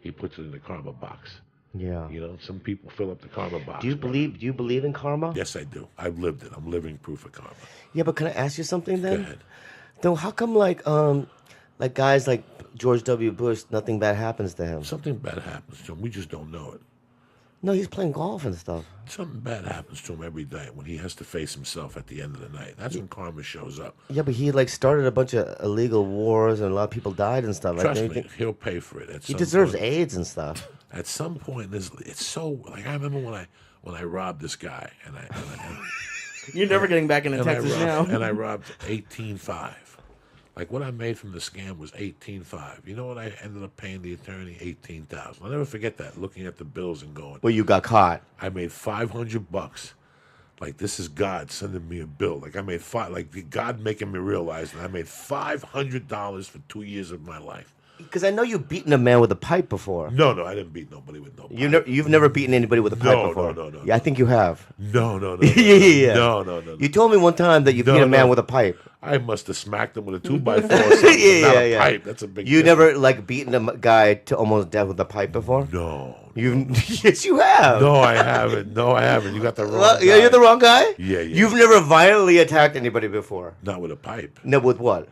he puts it in the karma box. Yeah. You know, some people fill up the karma box. Do you believe in karma? Yes, I do. I've lived it. I'm living proof of karma. Yeah, but can I ask you something then? Go ahead. Though, how come like guys like George W. Bush, nothing bad happens to him? Something bad happens to him. We just don't know it. No, he's playing golf and stuff. Something bad happens to him every day when he has to face himself at the end of the night. That's when karma shows up. Yeah, but he like started a bunch of illegal wars and a lot of people died and stuff. Trust me, he'll pay for it. He deserves AIDS and stuff. At some point, it's so like I remember when I robbed this guy and You're never getting back into Texas now. And I robbed 18.5. Like what I made from the scam was 18.5. You know what I ended up paying the attorney? 18,000. I'll never forget that. Looking at the bills and going. Well, you got caught. I made $500. Like this is God sending me a bill. Like I made God making me realize that I made $500 for 2 years of my life. Because I know you've beaten a man with a pipe before. No, I didn't beat nobody with no pipe. You've never beaten anybody with a pipe before. No. Yeah, I think you have. No. Yeah. No. You told me one time that you beat a man with a pipe. I must have smacked him with a 2x4 or something. Not a pipe. That's a big. You difference. never like beaten a guy to almost death with a pipe before? No. Yes, you have. No, I haven't. You got the wrong guy. Yeah, you're the wrong guy? Yeah. You've never violently attacked anybody before? Not with a pipe. No, with what?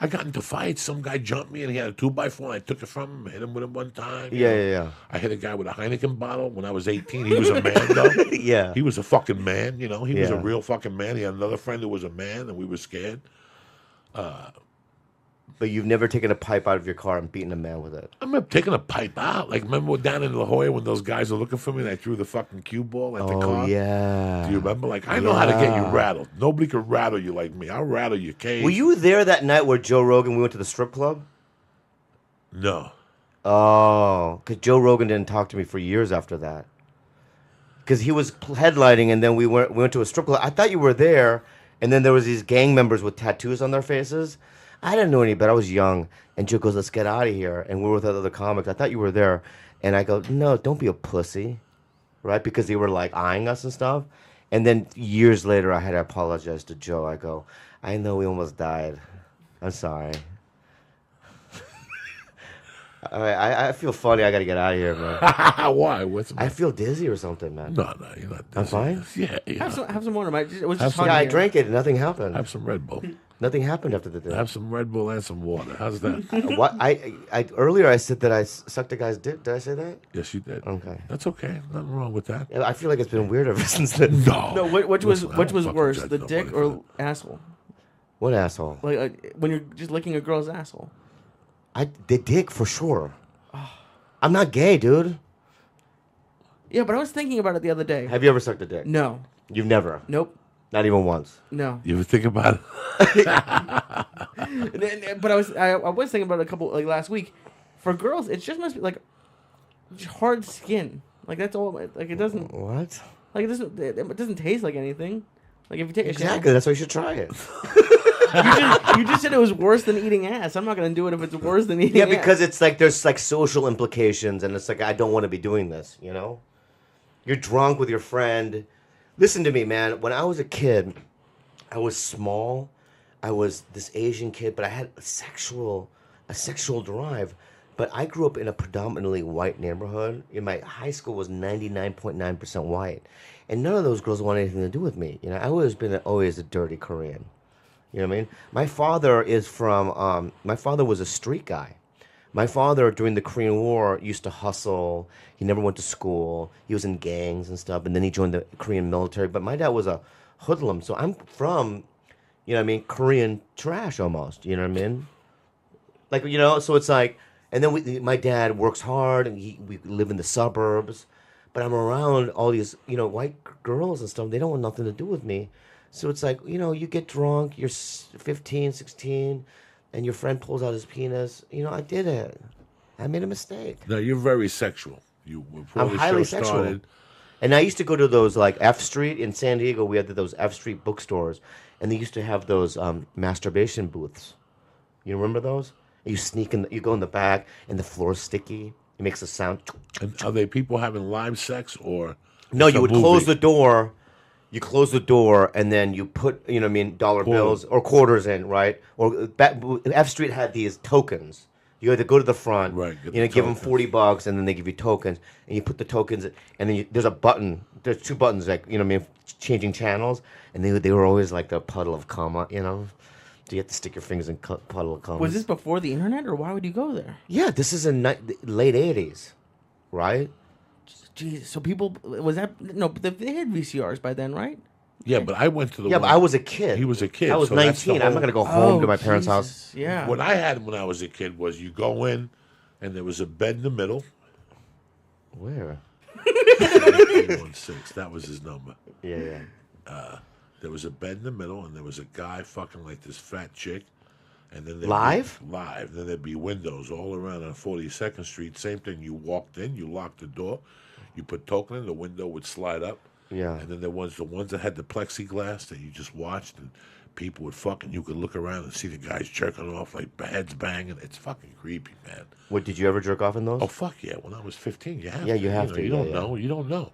I got into fights. Some guy jumped me and he had a 2x4 and I took it from him, hit him with it one time. Yeah. I hit a guy with a Heineken bottle when I was 18. He was a man, though. Yeah. He was a fucking man, you know. He was a Yeah. real fucking man. He had another friend who was a man and we were scared. But you've never taken a pipe out of your car and beaten a man with it. I remember taking a pipe out. Like, remember down in La Jolla when those guys were looking for me and I threw the fucking cue ball at the car? Oh, yeah. Do you remember? Like, I know how to get you rattled. Nobody could rattle you like me. I'll rattle your cage. Were you there that night where Joe Rogan, we went to the strip club? No. Oh, because Joe Rogan didn't talk to me for years after that. Because he was headlining, and then we went to a strip club. I thought you were there, and then there was these gang members with tattoos on their faces. I didn't know any better. I was young, and Joe goes, "Let's get out of here." And we were with other comics. I thought you were there, and I go, "No, don't be a pussy," right? Because they were like eyeing us and stuff. And then years later, I had to apologize to Joe. I go, "I know we almost died. I'm sorry." All right, I feel funny. I got to get out of here, man. Why? What's I feel dizzy or something, man. No, you're not. I'm fine? Yeah. Have some water, Mike. It was just some- hot Yeah, I in here. drank it and nothing happened. Have some Red Bull. Nothing happened after the day. Have some Red Bull and some water. How's that? What I earlier I said that I sucked a guy's dick. Did I say that? Yes, you did. Okay. That's okay. Nothing wrong with that. I feel like it's been weird ever since then. No. No, which was Listen, I don't fucking worse, judge the nobody dick for or that. asshole? What asshole? Like when you're just licking a girl's asshole. The dick for sure. I'm not gay, dude. Yeah, but I was thinking about it the other day. Have you ever sucked a dick? No. You've never. Nope. Not even once. No. You ever think about it? But I was thinking about it a couple like last week. For girls, it just must be like hard skin. Like that's all. Like it doesn't. What? Like it doesn't taste like anything. Like if you take a Exactly. That's why you should try it. you just said it was worse than eating ass. I'm not gonna do it if it's worse than eating. Yeah, ass. because it's like there's like social implications, and it's like I don't want to be doing this. You know, you're drunk with your friend. Listen to me, man. When I was a kid, I was small. I was this Asian kid, but I had a sexual drive. But I grew up in a predominantly white neighborhood. In my high school was 99.9% white, and none of those girls wanted anything to do with me. You know, I always been always a dirty Korean. You know what I mean? My father is from. My father was a street guy. My father during the Korean War used to hustle. He never went to school. He was in gangs and stuff, and then he joined the Korean military. But my dad was a hoodlum, so I'm from, you know what I mean, Korean trash almost. You know what I mean? Like, you know, so it's like, and then my dad works hard, and we live in the suburbs. But I'm around all these, you know, white girls and stuff. They don't want nothing to do with me. So it's like, you know, you get drunk, you're 15, 16, and your friend pulls out his penis. You know, I did it. I made a mistake. No, you're very sexual. I'm highly sexual. And I used to go to those, like, F Street in San Diego. We had those F Street bookstores, and they used to have those masturbation booths. You remember those? You sneak in, you go in the back, and the floor's sticky. It makes a sound. And are they people having live sex or? No, it's you a would movie? close the door. You close the door, and then you put, you know what I mean, dollar bills or quarters in, right? Or F Street had these tokens. You had to go to the front, Right, you get know, the give them tokens. $40, and then they give you tokens, and you put the tokens, and then there's a button. There's two buttons, like, you know what I mean, changing channels, and they were always like the puddle of cum, you know? So you have to stick your fingers in puddle of cum. Was this before the internet, or why would you go there? Yeah, this is in late 80s, right? Jesus, so people was that no? But they had VCRs by then, right? Yeah, but I went to the. Yeah, one, but I was a kid. He was a kid. I was so that's the 19. I'm not whole- going to go home to my parents' Jesus, house. Yeah. What I had when I was a kid was you go in, and there was a bed in the middle. Where? 816. That was his number. Yeah. There was a bed in the middle, and there was a guy fucking like this fat chick. And then there'd Live? Be, live. Then there'd be windows all around on 42nd Street. Same thing. You walked in, you locked the door, you put token in, the window would slide up. Yeah. And then there was the ones that had the plexiglass that you just watched, and people would fucking. You could look around and see the guys jerking off, like heads banging. It's fucking creepy, man. What, did you ever jerk off in those? Oh fuck yeah! When I was 15, you have Yeah, to. you have to, You yeah, don't yeah. know. You don't know.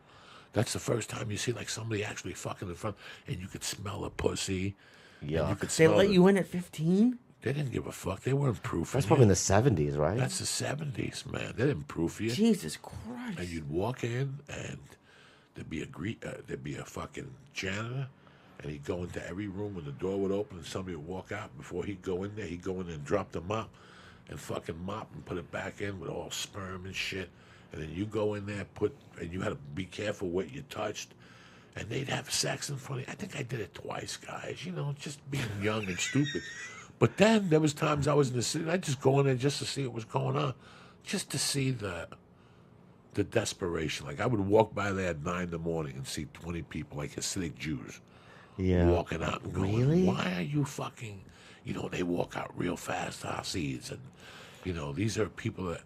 That's the first time you see like somebody actually fucking in front, and you could smell a pussy. Yeah. And you could They smell let it. you in at 15? They didn't give a fuck. They weren't proof. That's probably in the 70s, right? That's the 70s, man. They didn't proof you. Jesus Christ! And you'd walk in, and there'd be a fucking janitor, And he'd go into every room when the door would open and somebody would walk out. Before he'd go in there, he'd go in there and drop the mop and fucking mop and put it back in with all sperm and shit. And then you go in there, and you had to be careful what you touched. And they'd have sex in front of you. I think I did it twice, guys. You know, just being young and stupid. But then there was times I was in the city, and I'd just go in there just to see what was going on. Just to see the desperation. Like, I would walk by there at 9 in the morning and see 20 people, like Hasidic Jews, walking out and going, Really? why are you fucking, you know, they walk out real fast, Hasids. And, you know, these are people that,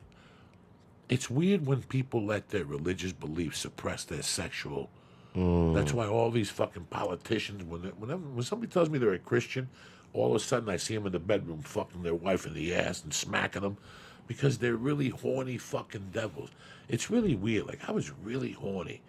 it's weird when people let their religious beliefs suppress their sexual. That's why all these fucking politicians, when somebody tells me they're a Christian, all of a sudden I see them in the bedroom fucking their wife in the ass and smacking them because they're really horny fucking devils. It's really weird. Like, I was really horny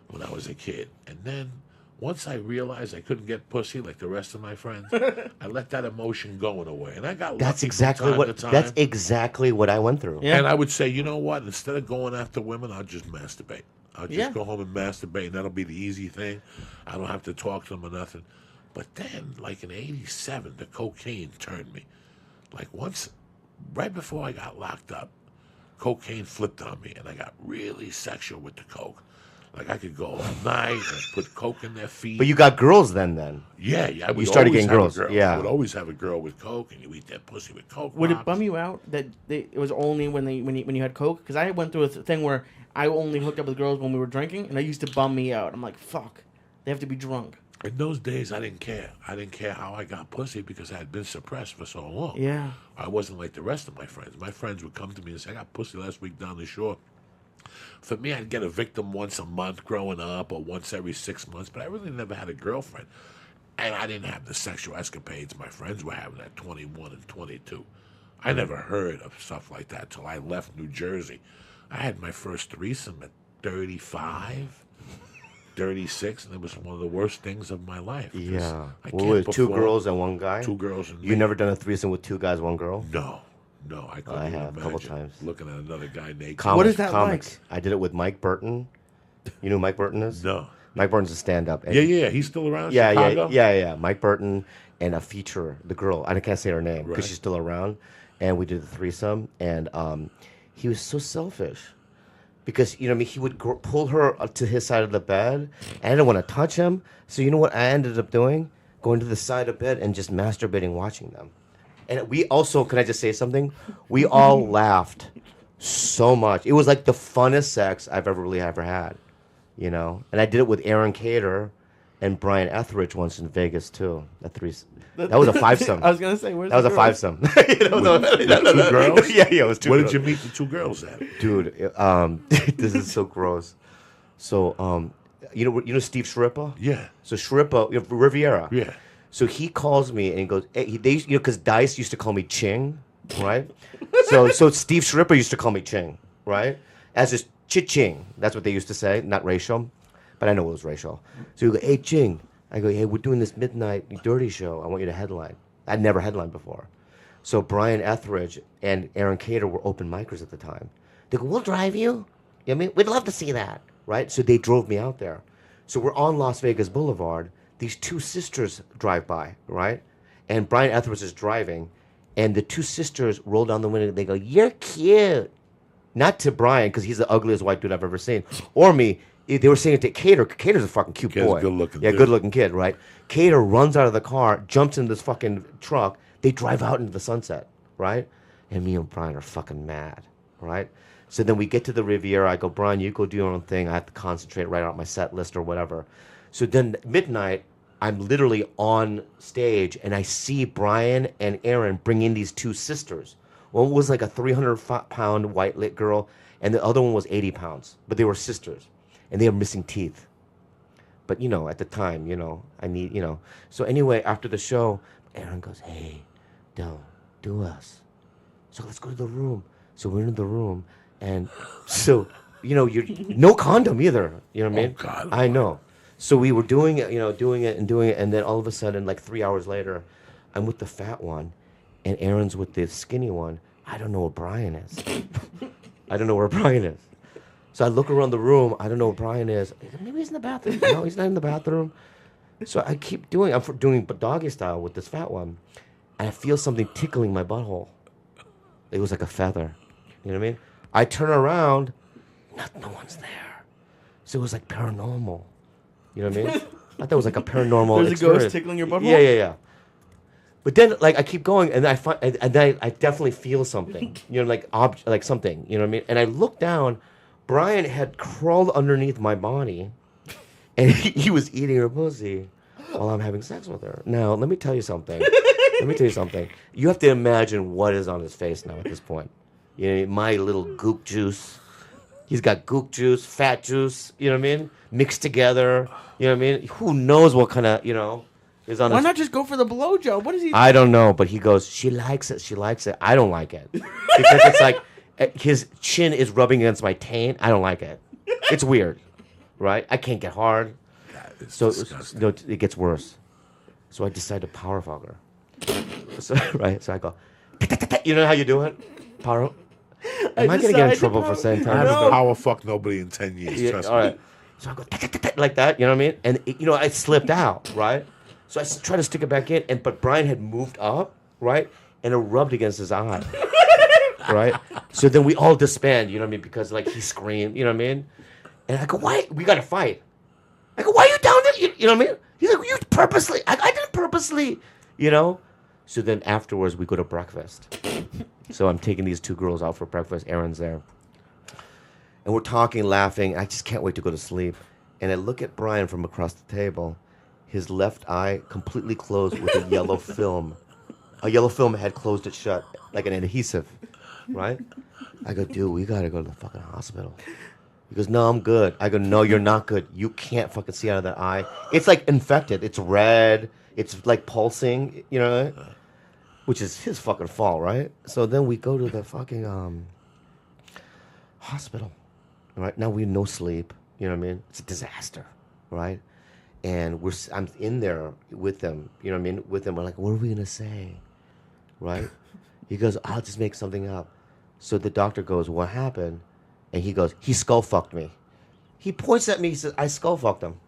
when I was a kid. And then once I realized I couldn't get pussy like the rest of my friends, I let that emotion go in a way. And I got That's lucky exactly from time to time. that's exactly what I went through. Yeah. And I would say, you know what? Instead of going after women, I'll just masturbate. I'll just Yeah. go home and masturbate, and that'll be the easy thing. I don't have to talk to them or nothing. But then, like in '87, the cocaine turned me. Like once, right before I got locked up, cocaine flipped on me, and I got really sexual with the coke. Like I could go all night and put coke in their feet. But you got girls then. Yeah. I would You started always getting have a girls, girl. yeah. I would always have a girl with coke, and you eat that pussy with coke. Would rocks. it bum you out that it was only when you had coke? Because I went through a thing where I only hooked up with girls when we were drinking, and it used to bum me out. I'm like, fuck, they have to be drunk. In those days, I didn't care. I didn't care how I got pussy because I had been suppressed for so long. Yeah. I wasn't like the rest of my friends. My friends would come to me and say, I got pussy last week down the shore. For me, I'd get a victim once a month growing up or once every 6 months, but I really never had a girlfriend. And I didn't have the sexual escapades my friends were having at 21 and 22. I never heard of stuff like that till I left New Jersey. I had my first threesome at 35, 36, and it was one of the worst things of my life. Yeah. I What can't was it, 2 perform. girls and 1 guy? 2 girls and You me. never done a threesome with 2 guys, 1 girl? No, I couldn't I even have a couple imagine times. looking at another guy naked. Comics, What is that comics. I did it with Mike Burton. You know who Mike Burton is? No. Mike Burton's a stand-up. And Yeah, he's still around Yeah, Chicago? yeah. Mike Burton and a feature, the girl. I can't say her name because Right. she's still around. And we did the threesome, and he was so selfish because you know, what I mean, he would pull her up to his side of the bed, and I didn't want to touch him. So you know what I ended up doing? Going to the side of bed and just masturbating, watching them. And we also, can I just say something? We all laughed so much. It was like the funnest sex I've ever had. You know, and I did it with Aaron Cater and Brian Etheridge once in Vegas too. That was a fivesome. I was gonna say, where's That was the a girls? fivesome. You know, With 2 girls? Yeah, it was 2 Where girls. did you meet the 2 girls at? Dude, this is so gross. So, you know Steve Shrippa? Yeah. So Shrippa, Riviera. Yeah. So he calls me and he goes, hey, because Dice used to call me Ching, right? so Steve Shrippa used to call me Ching, right? As just Ching. That's what they used to say, not racial, but I know it was racial. So you go, hey Ching. I go, hey, we're doing this midnight dirty show. I want you to headline. I'd never headlined before. So Brian Etheridge and Aaron Cater were open micers at the time. They go, we'll drive you. You know what I mean? We'd love to see that, right? So they drove me out there. So we're on Las Vegas Boulevard. These 2 sisters drive by, right? And Brian Etheridge is driving, and the 2 sisters roll down the window. They go, you're cute. Not to Brian, because he's the ugliest white dude I've ever seen. Or me. They were saying it to Cater. Cater's a fucking cute Cater's boy. good-looking Yeah, dude. good-looking kid, right? Cater runs out of the car, jumps in this fucking truck. They drive out into the sunset, right? And me and Brian are fucking mad, right? So then we get to the Riviera. I go, Brian, you go do your own thing. I have to concentrate, write out my set list or whatever. So then midnight, I'm literally on stage, and I see Brian and Aaron bring in these 2 sisters. One was like a 300-pound white lit girl, and the other one was 80 pounds. But they were sisters, and they were missing teeth. But, you know, at the time, you know, I need, you know. So anyway, after the show, Aaron goes, hey, don't do us. So let's go to the room. So we're in the room, and so, you know, you're no condom either. You know what I mean? Oh, God. I know. So we were doing it, doing it, and then all of a sudden, like 3 hours later, I'm with the fat one, and Aaron's with the skinny one. I don't know where Brian is. I don't know where Brian is. So I look around the room. I don't know where Brian is. Maybe he's in the bathroom. No, he's not in the bathroom. So I keep doing. I'm doing doggy style with this fat one, and I feel something tickling my butthole. It was like a feather. You know what I mean? I turn around, no one's there. So it was like paranormal. You know what I mean? I thought it was like a paranormal. There's a experience. ghost tickling your butthole? Yeah. But then, like, I keep going, and I find, and then I definitely feel something. You know, like something. You know what I mean? And I look down. Brian had crawled underneath my body, and he was eating her pussy while I'm having sex with her. Now, let me tell you something. You have to imagine what is on his face now at this point. You know, my little gook juice. He's got gook juice, fat juice, you know what I mean? Mixed together, you know what I mean? Who knows what kind of, is on Why his... not just go for the blowjob? What is he? I don't know, but he goes, she likes it. I don't like it. Because it's like his chin is rubbing against my taint. I don't like it. It's weird, right? I can't get hard. So it gets worse. So I decide to power fuck her. So I go, you know how you do it? Power. Am I going to get in trouble for saying I haven't power fucked nobody in 10 years, trust me. All right. So I go like that, you know what I mean? And, I slipped out, right? So I try to stick it back in, but Brian had moved up, right? And it rubbed against his eye, right? So then we all disband, you know what I mean? Because, like, he screamed, you know what I mean? And I go, why? We got to fight. I go, why are you down there? You know what I mean? He's like, you purposely. I didn't purposely, So then afterwards, we go to breakfast. So I'm taking these two girls out for breakfast. Aaron's there. And we're talking, laughing. I just can't wait to go to sleep. And I look at Brian from across the table. His left eye completely closed with a yellow film. A yellow film had closed it shut, like an adhesive, right? I go, dude, we got to go to the fucking hospital. He goes, no, I'm good. I go, no, you're not good. You can't fucking see out of that eye. It's like infected. It's red. It's like pulsing, which is his fucking fault, right? So then we go to the fucking hospital, right? Now we have no sleep, you know what I mean? It's a disaster, right? And I'm in there with them, you know what I mean? With them, we're like, what are we gonna say, right? He goes, I'll just make something up. So the doctor goes, what happened? And he goes, he skull fucked me. He points at me, he says, I skull fucked him.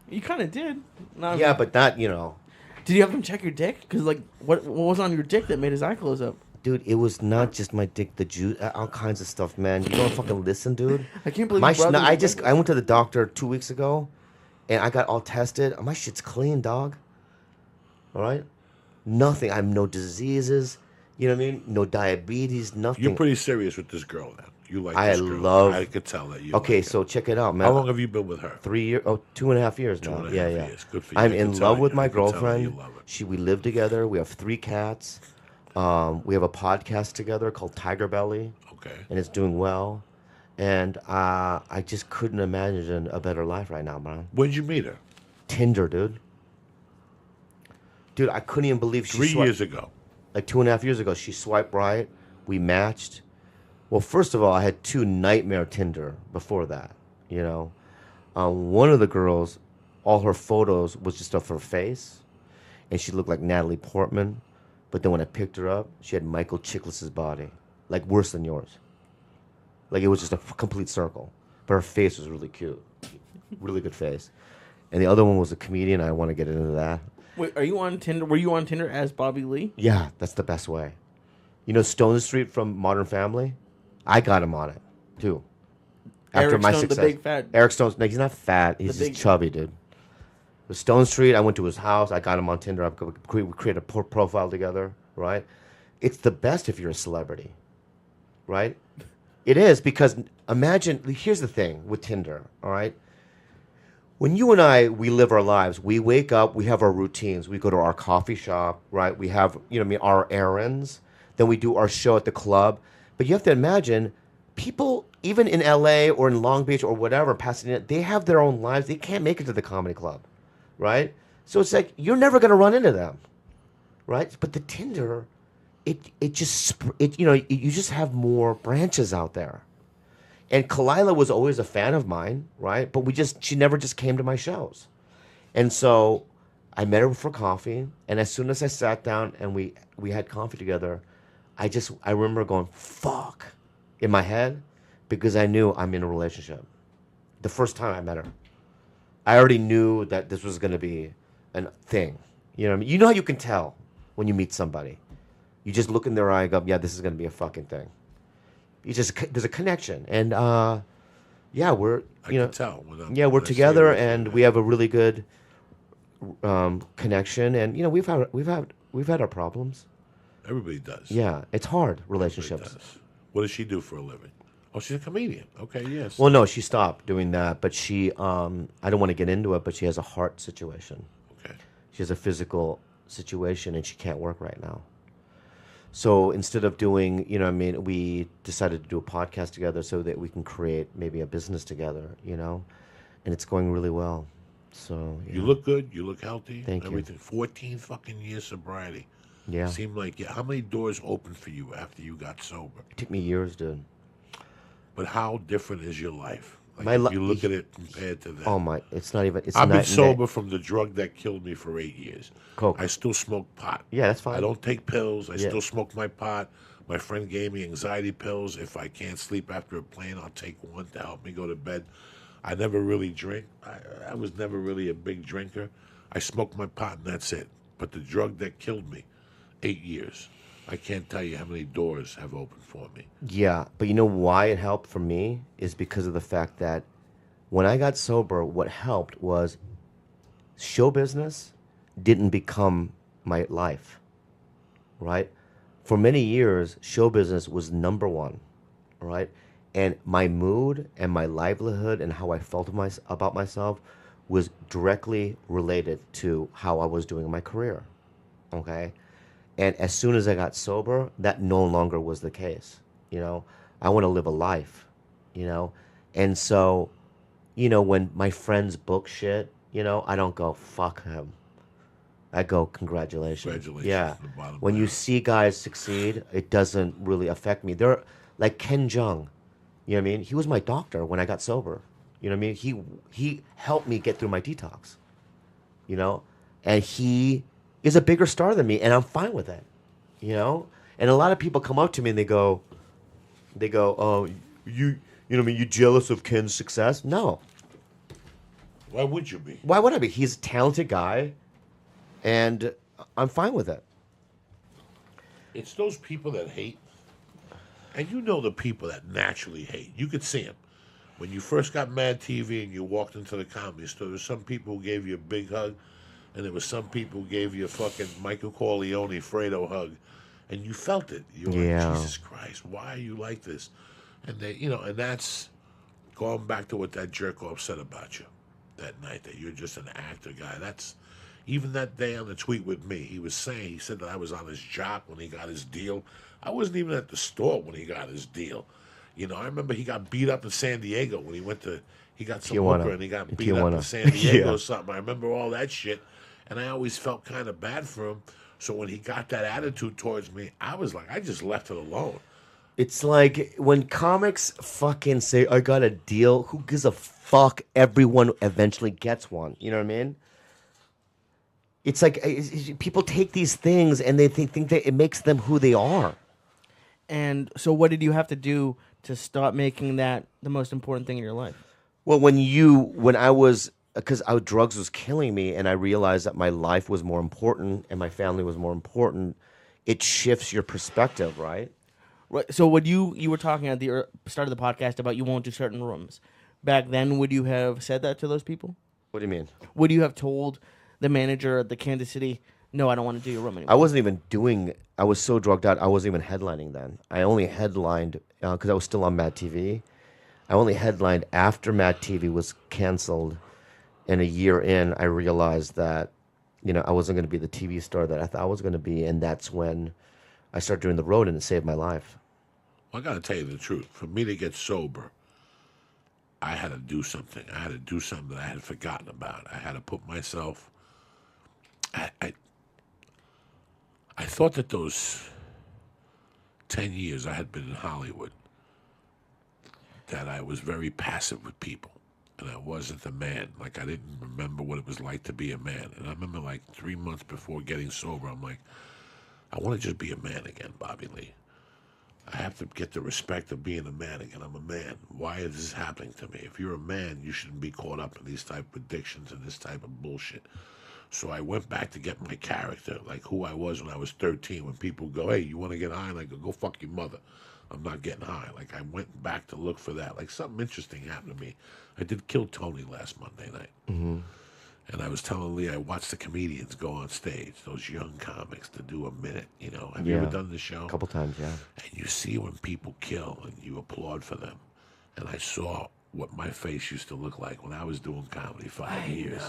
You kind of did. Yeah, but not, Did you have him check your dick? Because, like, what was on your dick that made his eye close up? Dude, it was not just my dick, the juice, all kinds of stuff, man. You don't fucking listen, dude. I can't believe I went to the doctor 2 weeks ago, and I got all tested. My shit's clean, dog. All right? Nothing. I have no diseases. You know what I mean? No diabetes, nothing. You're pretty serious with this girl now. You like I this girl. love... I could tell that you Okay, like so check it out, man. How long have you been with her? 3 years. Oh, 2.5 years now. 2.5 Yeah. years. Good for you. I'm I in can tell love you. with I my can tell girlfriend. you love it. We live together. We have 3 cats. We have a podcast together called Tiger Belly. Okay. And it's doing well. And I just couldn't imagine a better life right now, man. When'd you meet her? Tinder, dude. Dude, I couldn't even believe she 3 years ago. Like 2.5 years ago, she swiped right. We matched. Well, first of all, I had 2 nightmare Tinder before that, One of the girls, all her photos was just of her face, and she looked like Natalie Portman. But then when I picked her up, she had Michael Chiklis's body, like worse than yours. Like it was just a complete circle. But her face was really cute. Really good face. And the other one was a comedian. I don't want to get into that. Wait, are you on Tinder? Were you on Tinder as Bobby Lee? Yeah, that's the best way. You know Stone Street from Modern Family? I got him on it, too. After Eric my Stone, success. the big fat. Eric Stone's, he's not fat. He's just chubby, dude. With Stone Street, I went to his house. I got him on Tinder. We created a profile together, right? It's the best if you're a celebrity, right? It is, because imagine, here's the thing with Tinder, all right? When you and I, we live our lives. We wake up, we have our routines. We go to our coffee shop, right? We have, our errands. Then we do our show at the club. But you have to imagine, people, even in LA or in Long Beach or whatever, Pasadena, they have their own lives. They can't make it to the comedy club, right? So it's like, you're never going to run into them, right? But the Tinder, you just have more branches out there. And Kalila was always a fan of mine, right? But she never just came to my shows. And so I met her for coffee. And as soon as I sat down and we had coffee together, I remember going, fuck, in my head, because I knew I'm in a relationship. The first time I met her. I already knew that this was going to be a thing. You know what I mean? You know how you can tell when you meet somebody. You just look in their eye and go, yeah, this is going to be a fucking thing. There's a connection. And, yeah, we're, I can tell. we're together and we have a really good connection. And, we've had our problems. Everybody does. Yeah, it's hard, relationships. Does. What does she do for a living? Oh, she's a comedian. Okay, yes. Well, no, she stopped doing that, but she, I don't want to get into it, but she has a heart situation. Okay. She has a physical situation and she can't work right now. So instead of doing, we decided to do a podcast together so that we can create maybe a business together, and it's going really well. So you look good. You look healthy. Thank you. 14 fucking years sobriety. Yeah. Seemed like, how many doors opened for you after you got sober? It took me years, dude. But how different is your life? Like, you look at it compared to that. Oh my! It's not even. I've been sober from the drug that killed me for 8 years. Coke. I still smoke pot. Yeah, that's fine. I don't take pills. I still smoke my pot. My friend gave me anxiety pills. If I can't sleep after a plane, I'll take one to help me go to bed. I never really drink. I was never really a big drinker. I smoke my pot and that's it. But the drug that killed me, 8 years. I can't tell you how many doors have opened for me. Yeah, but you know why it helped for me is because of the fact that when I got sober, what helped was show business didn't become my life, right? For many years, show business was number one, right? And my mood and my livelihood and how I felt about myself was directly related to how I was doing in my career, okay? And as soon as I got sober, that no longer was the case. I want to live a life, And so, when my friends book shit, I don't go, fuck him. I go, congratulations. Congratulations. Yeah. When you see guys succeed, it doesn't really affect me. They're like Ken Jeong. You know what I mean? He was my doctor when I got sober. You know what I mean? He helped me get through my detox. And he is a bigger star than me, and I'm fine with it, And a lot of people come up to me and they go, oh, you know what I mean? You jealous of Ken's success? No. Why would you be? Why would I be? He's a talented guy, and I'm fine with it. It's those people that hate, and the people that naturally hate. You could see them. When you first got Mad TV and you walked into the comedy store, there were some people who gave you a big hug. And there was some people who gave you a fucking Michael Corleone, Fredo hug, and you felt it. You were like, Jesus Christ, why are you like this? And they, and that's going back to what that jerk off said about you that night, that you're just an actor guy. That's even that day on the tweet with me. He said that I was on his jock when he got his deal. I wasn't even at the store when he got his deal. I remember he got beat up in San Diego when he got some hooker and he got beat up in San Diego or something. I remember all that shit. And I always felt kind of bad for him. So when he got that attitude towards me, I was like, I just left it alone. It's like when comics fucking say, I got a deal, who gives a fuck? Everyone eventually gets one. You know what I mean? It's like people take these things and they think that it makes them who they are. And so what did you have to do to stop making that the most important thing in your life? Well, because drugs was killing me and I realized that my life was more important and my family was more important, it shifts your perspective, right? Right. So when you were talking at the start of the podcast about you won't do certain rooms, back then would you have said that to those people? What do you mean? Would you have told the manager at the Kansas City, no, I don't want to do your room anymore? I wasn't even I was so drugged out, I wasn't even headlining then. I only headlined, because I was still on Mad TV. I only headlined after Mad TV was canceled. And a year in, I realized that, I wasn't going to be the TV star that I thought I was going to be. And that's when I started doing the road and it saved my life. Well, I got to tell you the truth. For me to get sober, I had to do something. I had to do something that I had forgotten about. I had to put myself... I thought that those 10 years I had been in Hollywood, that I was very passive with people. And I wasn't a man. Like, I didn't remember what it was like to be a man. And I remember, 3 months before getting sober, I'm like, I want to just be a man again, Bobby Lee. I have to get the respect of being a man again. I'm a man. Why is this happening to me? If you're a man, you shouldn't be caught up in these type of addictions and this type of bullshit. So I went back to get my character, like who I was when I was 13. When people go, hey, you want to get high? And I go fuck your mother. I'm not getting high. Like, I went back to look for that. Like, something interesting happened to me. I did Kill Tony last Monday night. Mm-hmm. And I was telling Lee, I watched the comedians go on stage, those young comics, to do a minute, you know. Have you ever done the show? A couple times, yeah. And you see when people kill and you applaud for them. And I saw what my face used to look like when I was doing comedy 5 years.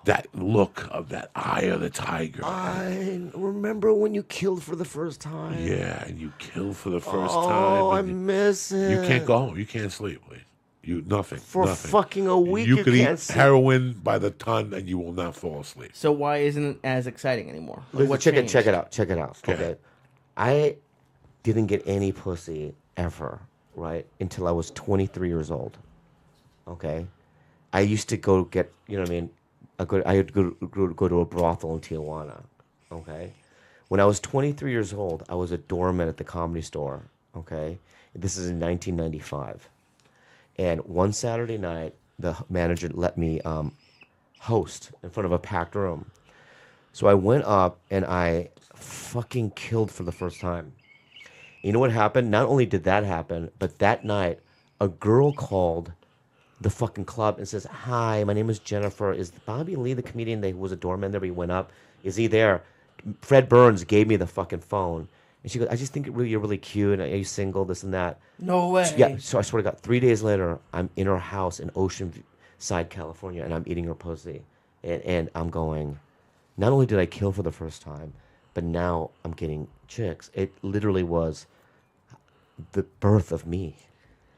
That look of that eye of the tiger. I remember when you killed for the first time. Yeah, and you kill for the first time. Oh, I miss it. You can't go home. You can't sleep, Lee. Nothing. For fucking a week, you could can't eat sleep. heroin by the ton and you will not fall asleep. So why isn't it as exciting anymore? Like, Listen, what check changed? it out. Check it out. Okay. Okay. I didn't get any pussy ever, right? Until I was 23 years old. Okay. I used to go get, you know what I mean? I would go to a brothel in Tijuana. Okay. When I was 23 years old, I was a doorman at the Comedy Store. Okay. This is in 1995. And one Saturday night, the manager let me host in front of a packed room. So I went up and I fucking killed for the first time. You know what happened? Not only did that happen, but that night, a girl called the fucking club and says, "Hi, my name is Jennifer. Is Bobby Lee the comedian that was a doorman there? He went up. Is he there?" Fred Burns gave me the fucking phone. And she goes, "I just think you're really cute. Are you single? This and that." No way. Yeah, so I swear to God, 3 days later, I'm in her house in Oceanside, California, and I'm eating her pussy. And I'm going, not only did I kill for the first time, but now I'm getting chicks. It literally was the birth of me.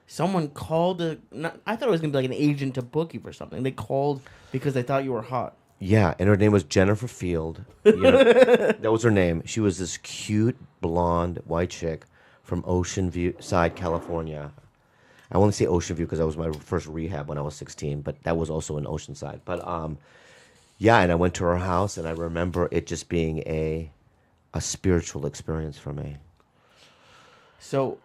Someone called I thought it was going to be like an agent to book you for something. They called because they thought you were hot. Yeah, and her name was Jennifer Field. You know, that was her name. She was this cute, blonde, white chick from Oceanside, California. I only say Ocean View because that was my first rehab when I was 16, but that was also in Oceanside. But yeah, and I went to her house, and I remember it just being a spiritual experience for me. So,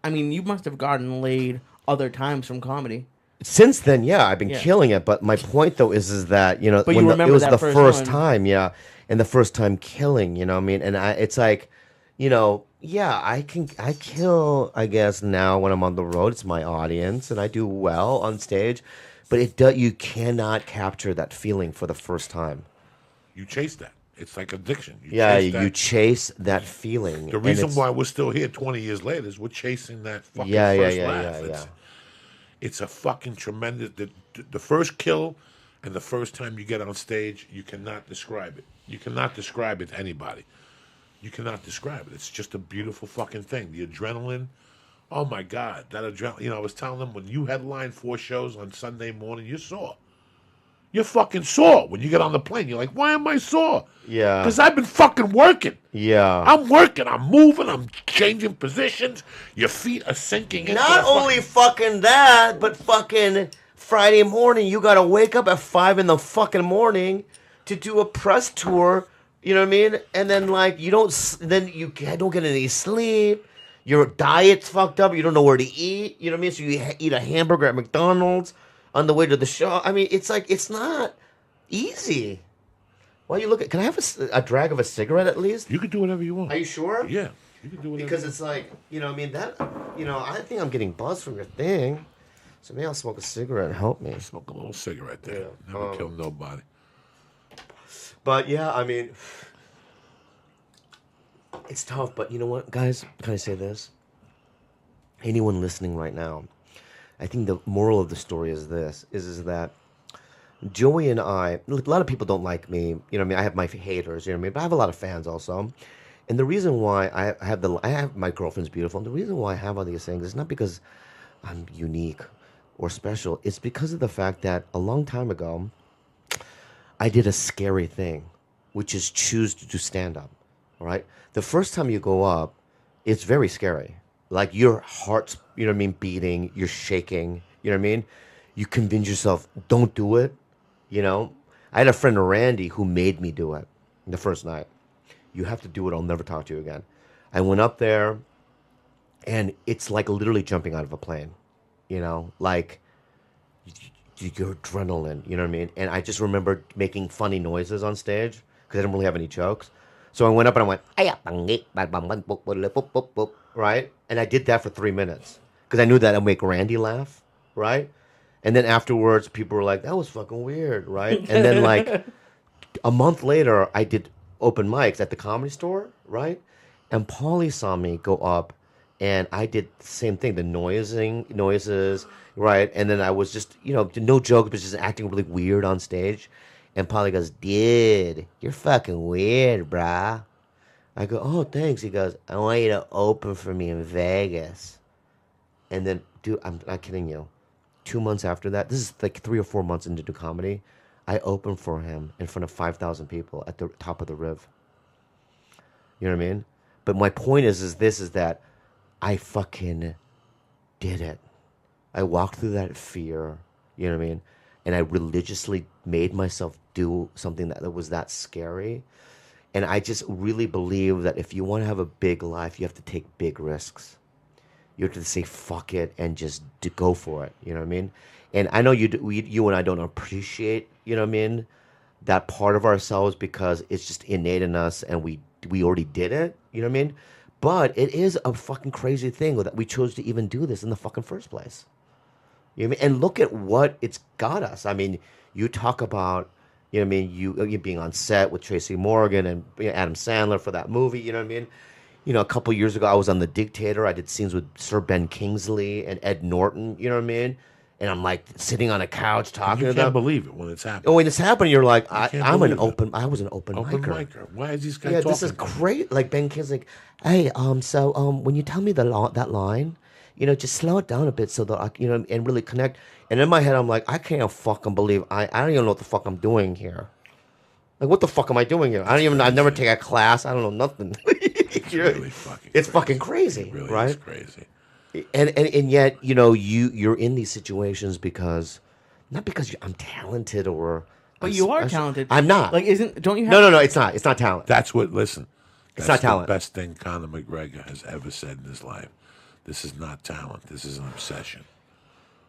I mean, you must have gotten laid other times from comedy. Since then, yeah, I've been killing it. But my point, though, is that, you know, But when you it remember was that the first time, yeah, and the first time killing, you know what I mean? And it's like, you know, yeah, I kill, I guess, now when I'm on the road. It's my audience, and I do well on stage. But you cannot capture that feeling for the first time. You chase that. It's like addiction. You chase that feeling. The reason why we're still here 20 years later is we're chasing that fucking first laugh. It's a fucking tremendous... The first kill and the first time you get on stage, you cannot describe it. You cannot describe it to anybody. You cannot describe it. It's just a beautiful fucking thing. The adrenaline... Oh, my God. That adrenaline... You know, I was telling them, when you headline 4 shows on Sunday morning, you're sore. You're fucking sore. When you get on the plane, you're like, why am I sore? Yeah. Because I've been fucking working. Yeah. I'm working. I'm moving. I'm changing positions. Your feet are sinking into Not only fucking that, but fucking Friday morning, you gotta wake up at 5 in the fucking morning to do a press tour. You know what I mean? And then like you don't get any sleep. Your diet's fucked up. You don't know where to eat. You know what I mean? So you eat a hamburger at McDonald's on the way to the show. I mean, it's like, it's not easy. Why you look at? Can I have a drag of a cigarette at least? You can do whatever you want. Are you sure? Yeah, you can do whatever. Because it's like, you know, I mean, I think I'm getting buzzed from your thing. So maybe I'll smoke a cigarette and help me. Smoke a little cigarette there. Yeah. Never kill nobody. But yeah, I mean, it's tough. But you know what, guys? Can I say this? Anyone listening right now, I think the moral of the story is this: is that Joey and I, a lot of people don't like me. You know what I mean? I have my haters, you know what I mean? But I have a lot of fans also. And the reason why I have my girlfriend's beautiful. And the reason why I have all these things is not because I'm unique or special. It's because of the fact that a long time ago, I did a scary thing, which is choose to do stand-up, all right? The first time you go up, it's very scary. Like your heart's, you know what I mean, beating, you're shaking, you know what I mean? You convince yourself, don't do it, you know? I had a friend, Randy, who made me do it the first night. You have to do it. I'll never talk to you again. I went up there, and it's like literally jumping out of a plane. You know, like your adrenaline. You know what I mean? And I just remember making funny noises on stage because I didn't really have any jokes. So I went up and I went, right? And I did that for 3 minutes because I knew that I'd make Randy laugh, right? And then afterwards, people were like, that was fucking weird, right? And then, like, a month later, I did open mics at the Comedy Store, right? And Paulie saw me go up, and I did the same thing, the noises, right? And then I was just, you know, no jokes, but just acting really weird on stage. And Paulie goes, dude, you're fucking weird, brah. I go, oh, thanks. He goes, I want you to open for me in Vegas. And then, dude, I'm not kidding you. 2 months after that, this is like 3 or 4 months into comedy, I opened for him in front of 5,000 people at the top of the Riv. You know what I mean? But my point is that I fucking did it. I walked through that fear, you know what I mean? And I religiously made myself do something that was that scary. And I just really believe that if you want to have a big life, you have to take big risks. You have to say fuck it and just go for it. You know what I mean? And I know you and I don't appreciate, you know what I mean, that part of ourselves because it's just innate in us and we already did it. You know what I mean? But it is a fucking crazy thing that we chose to even do this in the fucking first place. You know what I mean? And look at what it's got us. I mean, you talk about, you know what I mean, you being on set with Tracy Morgan and Adam Sandler for that movie. You know what I mean? You know, a couple years ago, I was on The Dictator. I did scenes with Sir Ben Kingsley and Ed Norton. You know what I mean? And I'm like sitting on a couch talking to them. You can't believe it when it's happening. And when it's happening, you're like, I was an open Open micer. micer. Why is these guys Yeah, talking? this is great. Like Ben Kingsley's like, hey, when you tell me that line, you know, just slow it down a bit so that I, you know, and really connect. And in my head, I'm like, I can't fucking believe I don't even know what the fuck I'm doing here. Like, what the fuck am I doing here? I've never taken a class. I don't know nothing. It's fucking crazy. It really right? is crazy. And yet, you know, you're in these situations because, not because I'm talented or. But you are talented. I'm not. Like, don't you have? No, it's not. It's not talent. That's not talent. the best thing Conor McGregor has ever said in his life. This is not talent. This is an obsession.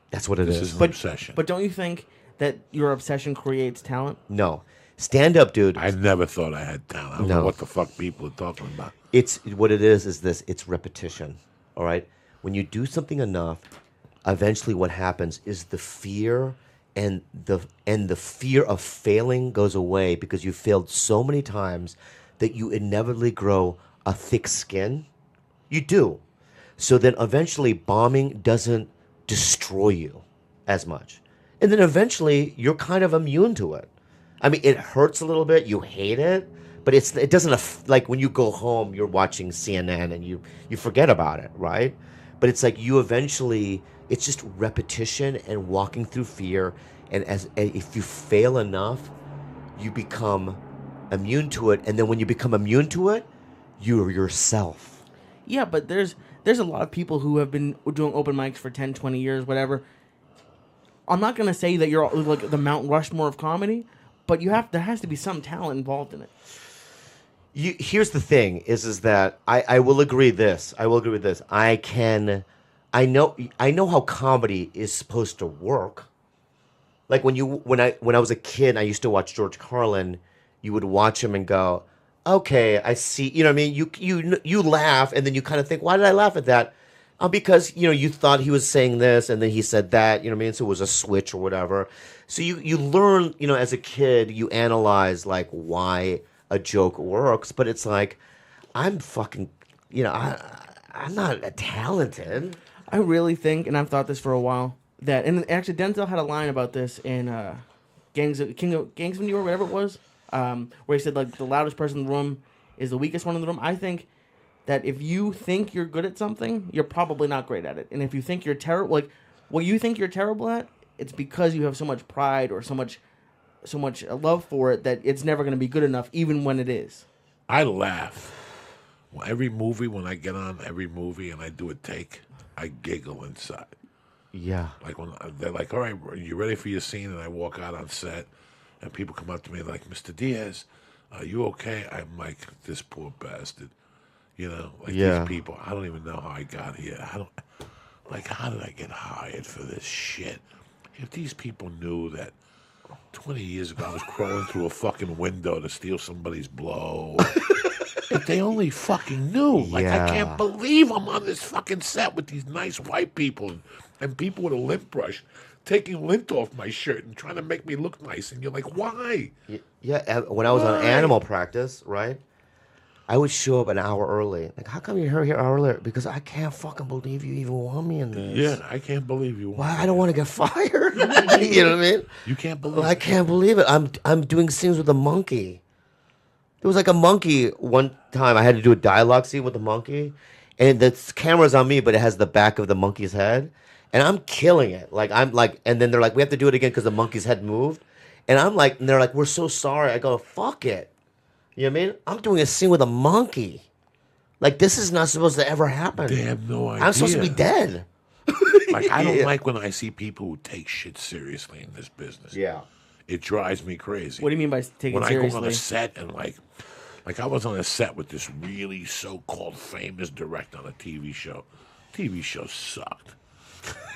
That's what it is. This is an obsession. But don't you think that your obsession creates talent? No. Stand up, dude. I never thought I had talent. I don't know what the fuck people are talking about. It's what it is this. It's repetition. All right? When you do something enough, eventually what happens is the fear and the fear of failing goes away because you failed so many times that you inevitably grow a thick skin. You do. So then eventually bombing doesn't destroy you as much. And then eventually you're kind of immune to it. I mean, it hurts a little bit. You hate it. But it doesn't, like when you go home, you're watching CNN and you forget about it, right? But it's like you eventually, it's just repetition and walking through fear. And if you fail enough, you become immune to it. And then when you become immune to it, you're yourself. Yeah, but there's a lot of people who have been doing open mics for 10, 20 years, whatever. I'm not going to say that you're like the Mount Rushmore of comedy, but there has to be some talent involved in it. Here's the thing: is that I will agree this. I will agree with this. I know how comedy is supposed to work. Like when I was a kid, I used to watch George Carlin. You would watch him and go, "Okay, I see." You know what I mean? You laugh and then you kind of think, "Why did I laugh at that?" Because you know you thought he was saying this and then he said that. You know what I mean? So it was a switch or whatever. So you learn, you know, as a kid, you analyze like why a joke works, but it's like, I'm fucking, you know, I'm not talented. I really think, and I've thought this for a while, that, and actually Denzel had a line about this in Gangs of New York, whatever it was, where he said like the loudest person in the room is the weakest one in the room. I think that if you think you're good at something, you're probably not great at it, and if you think you're terrible, like what you think you're terrible at, it's because you have so much pride or so much love for it that it's never going to be good enough, even when it is. I laugh. Every movie, when I get on every movie and I do a take, I giggle inside. Yeah. Like when they're like, all right, are you ready for your scene? And I walk out on set and people come up to me like, Mr. Diaz, Are you okay? I'm like, this poor bastard. You know, like Yeah. these people, I don't even know how I got here. Like, how did I get hired for this shit? If these people knew that 20 years ago I was crawling through a fucking window to steal somebody's blow. If they only fucking knew. Like, I can't Yeah. believe I'm on this fucking set with these nice white people and people with a lint brush taking lint off my shirt and trying to make me look nice. And you're like, why? Yeah, when I was on Why? animal practice, right? I would show up an hour early. Like, how come you're here earlier? Because I can't fucking believe you even want me in this. Yeah, I can't believe you. Why? I don't want to get fired. You know what I mean? You can't believe I it. can't believe it. I'm doing scenes with a monkey. There was like a monkey one time. I had to do a dialogue scene with the monkey, and the camera's on me, but it has the back of the monkey's head, and I'm killing it. Like I'm like, and then they're like, we have to do it again because the monkey's head moved, and I'm like, and they're like, we're so sorry. I go, fuck it. You know what I mean? I'm doing a scene with a monkey. Like this is not supposed to ever happen. They have no idea. I'm supposed to be dead. Like, I don't Yeah. like when I see people who take shit seriously in this business. Yeah. It drives me crazy. What do you mean by taking When it I go seriously? on a set and like I was on a set with this really so-called famous director on a TV show. TV show sucked.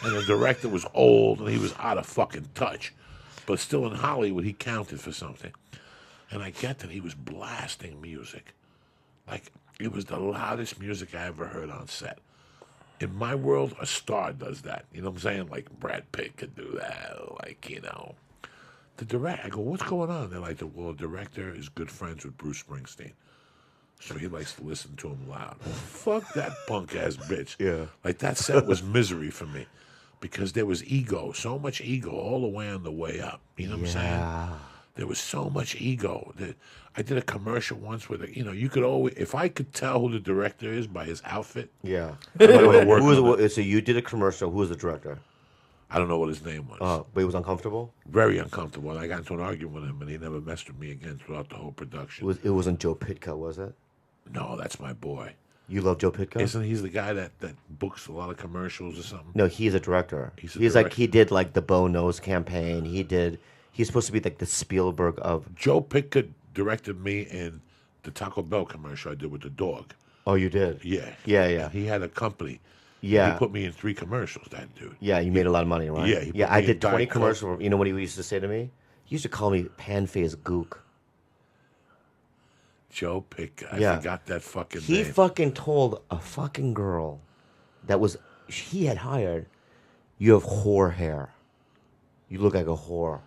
And the director was old and he was out of fucking touch. But still in Hollywood, he counted for something. And I get that he was blasting music. Like, it was the loudest music I ever heard on set. In my world, a star does that. You know what I'm saying? Like, Brad Pitt could do that. Like, you know. The director, I go, what's going on? They're like, well, the director is good friends with Bruce Springsteen. So he likes to listen to him loud. Fuck that punk-ass bitch. Yeah. Like, that set was misery for me. Because there was ego, so much ego all the way on the way up. You know what I'm saying? There was so much ego. I did a commercial once where, you could always, if I could tell who the director is by his outfit, Yeah. I don't wanna work on it. So you did a commercial. Who was the director? I don't know what his name was. But he was uncomfortable. Very uncomfortable. And I got into an argument with him, and he never messed with me again throughout the whole production. It wasn't Joe Pitka, was it? No, that's my boy. You love Joe Pitka? Isn't he the guy that books a lot of commercials or something? No, he's a director. He's a like director. he did like the Bo Nose campaign. He's supposed to be like the Spielberg of. Joe Pitka directed me in the Taco Bell commercial I did with the dog. Oh, you did? Yeah. Yeah, yeah. And he had a company. Yeah. He put me in 3 commercials, that dude. Yeah, you made a lot of money, right? Yeah, he put I me did in 20 Diet Coke. commercials. You know what he used to say to me? He used to call me pan-faced gook. Joe Pitka. I Yeah. forgot that fucking He name. fucking told a fucking girl that he had hired, you have whore hair. You look like a whore.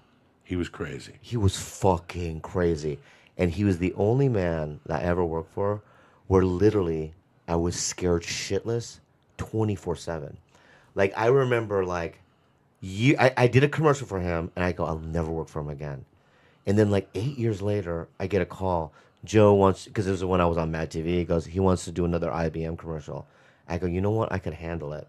He was crazy. He was fucking crazy. And he was the only man that I ever worked for where literally I was scared shitless 24/7. Like, I remember, like, I did a commercial for him, and I go, I'll never work for him again. And then, like, 8 years later, I get a call. Joe wants, because this was when I was on Mad TV, he goes, he wants to do another IBM commercial. I go, you know what? I can handle it.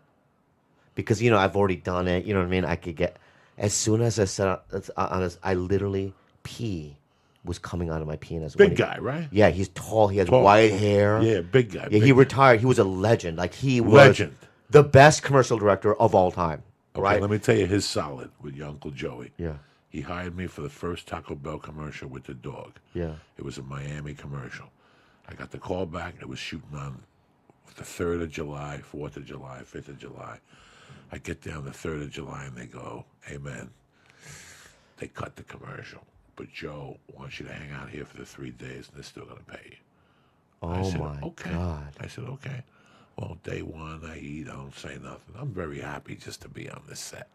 Because, I've already done it. You know what I mean? I could get, as soon as I said on this, I literally pee was coming out of my penis. Big guy, right? Yeah, he's tall. He has Tall. white hair. Yeah, big guy. Yeah, big he guy. retired. He was a legend. Like, he was Legend. the best commercial director of all time. Okay, Right? let me tell you his solid with your Uncle Joey. Yeah. He hired me for the first Taco Bell commercial with the dog. Yeah. It was a Miami commercial. I got the call back. It was shooting on the 3rd of July, 4th of July, 5th of July. I get down the 3rd of July and they go, hey, man, they cut the commercial. But Joe wants you to hang out here for the 3 days and they're still going to pay you. I Oh, said, my okay. God. I said, okay. Well, day 1, I eat. I don't say nothing. I'm very happy just to be on this set.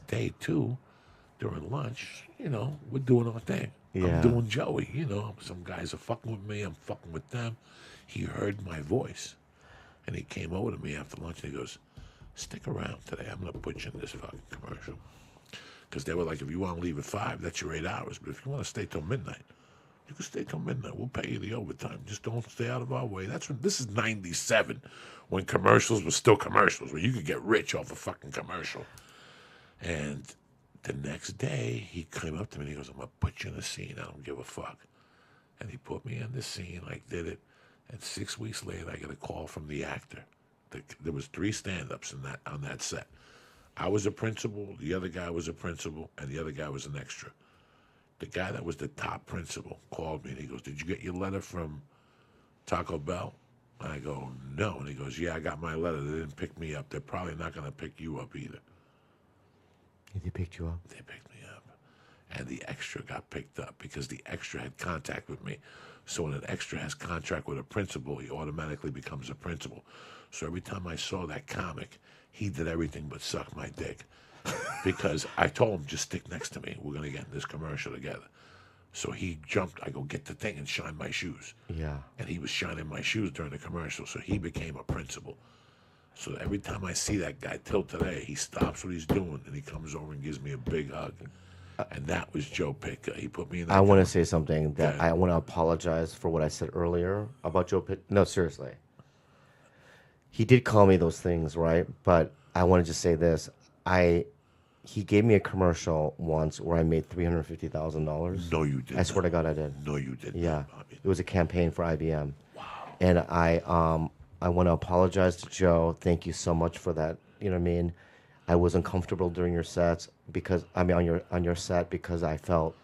Day 2, during lunch, we're doing our thing. Yeah. I'm doing Joey, Some guys are fucking with me. I'm fucking with them. He heard my voice. And he came over to me after lunch and he goes, stick around today. I'm going to put you in this fucking commercial. Because they were like, if you want to leave at 5, that's your 8 hours. But if you want to stay till midnight, you can stay till midnight. We'll pay you the overtime. Just don't stay out of our way. This is 97, when commercials were still commercials, where you could get rich off a fucking commercial. And the next day, he came up to me and he goes, I'm going to put you in a scene. I don't give a fuck. And he put me in the scene, did it. And 6 weeks later, I get a call from the actor. There was 3 stand-ups on that set. I was a principal, the other guy was a principal, and the other guy was an extra. The guy that was the top principal called me and he goes, "Did you get your letter from Taco Bell?" I go, "No." And he goes, "Yeah, I got my letter. They didn't pick me up. They're probably not going to pick you up either." They picked you up. They picked me up. And the extra got picked up because the extra had contact with me. So when an extra has contract with a principal, he automatically becomes a principal. So every time I saw that comic, he did everything but suck my dick. Because I told him, just stick next to me. We're going to get in this commercial together. So he jumped. I go, "Get the thing and shine my shoes." Yeah. And he was shining my shoes during the commercial. So he became a principal. So every time I see that guy, till today, he stops what he's doing and he comes over and gives me a big hug. And that was Joe Pitka. He put me in that. I want to say something that Okay. I want to apologize for what I said earlier about Joe Pitt. No, seriously. He did call me those things, right? But I want to just say this. He gave me a commercial once where I made $350,000. No, you didn't. I swear to God I did. No, you didn't. Yeah. Bobby. It was a campaign for IBM. Wow. And I want to apologize to Joe. Thank you so much for that. You know what I mean? I was uncomfortable during your sets because on your set because I felt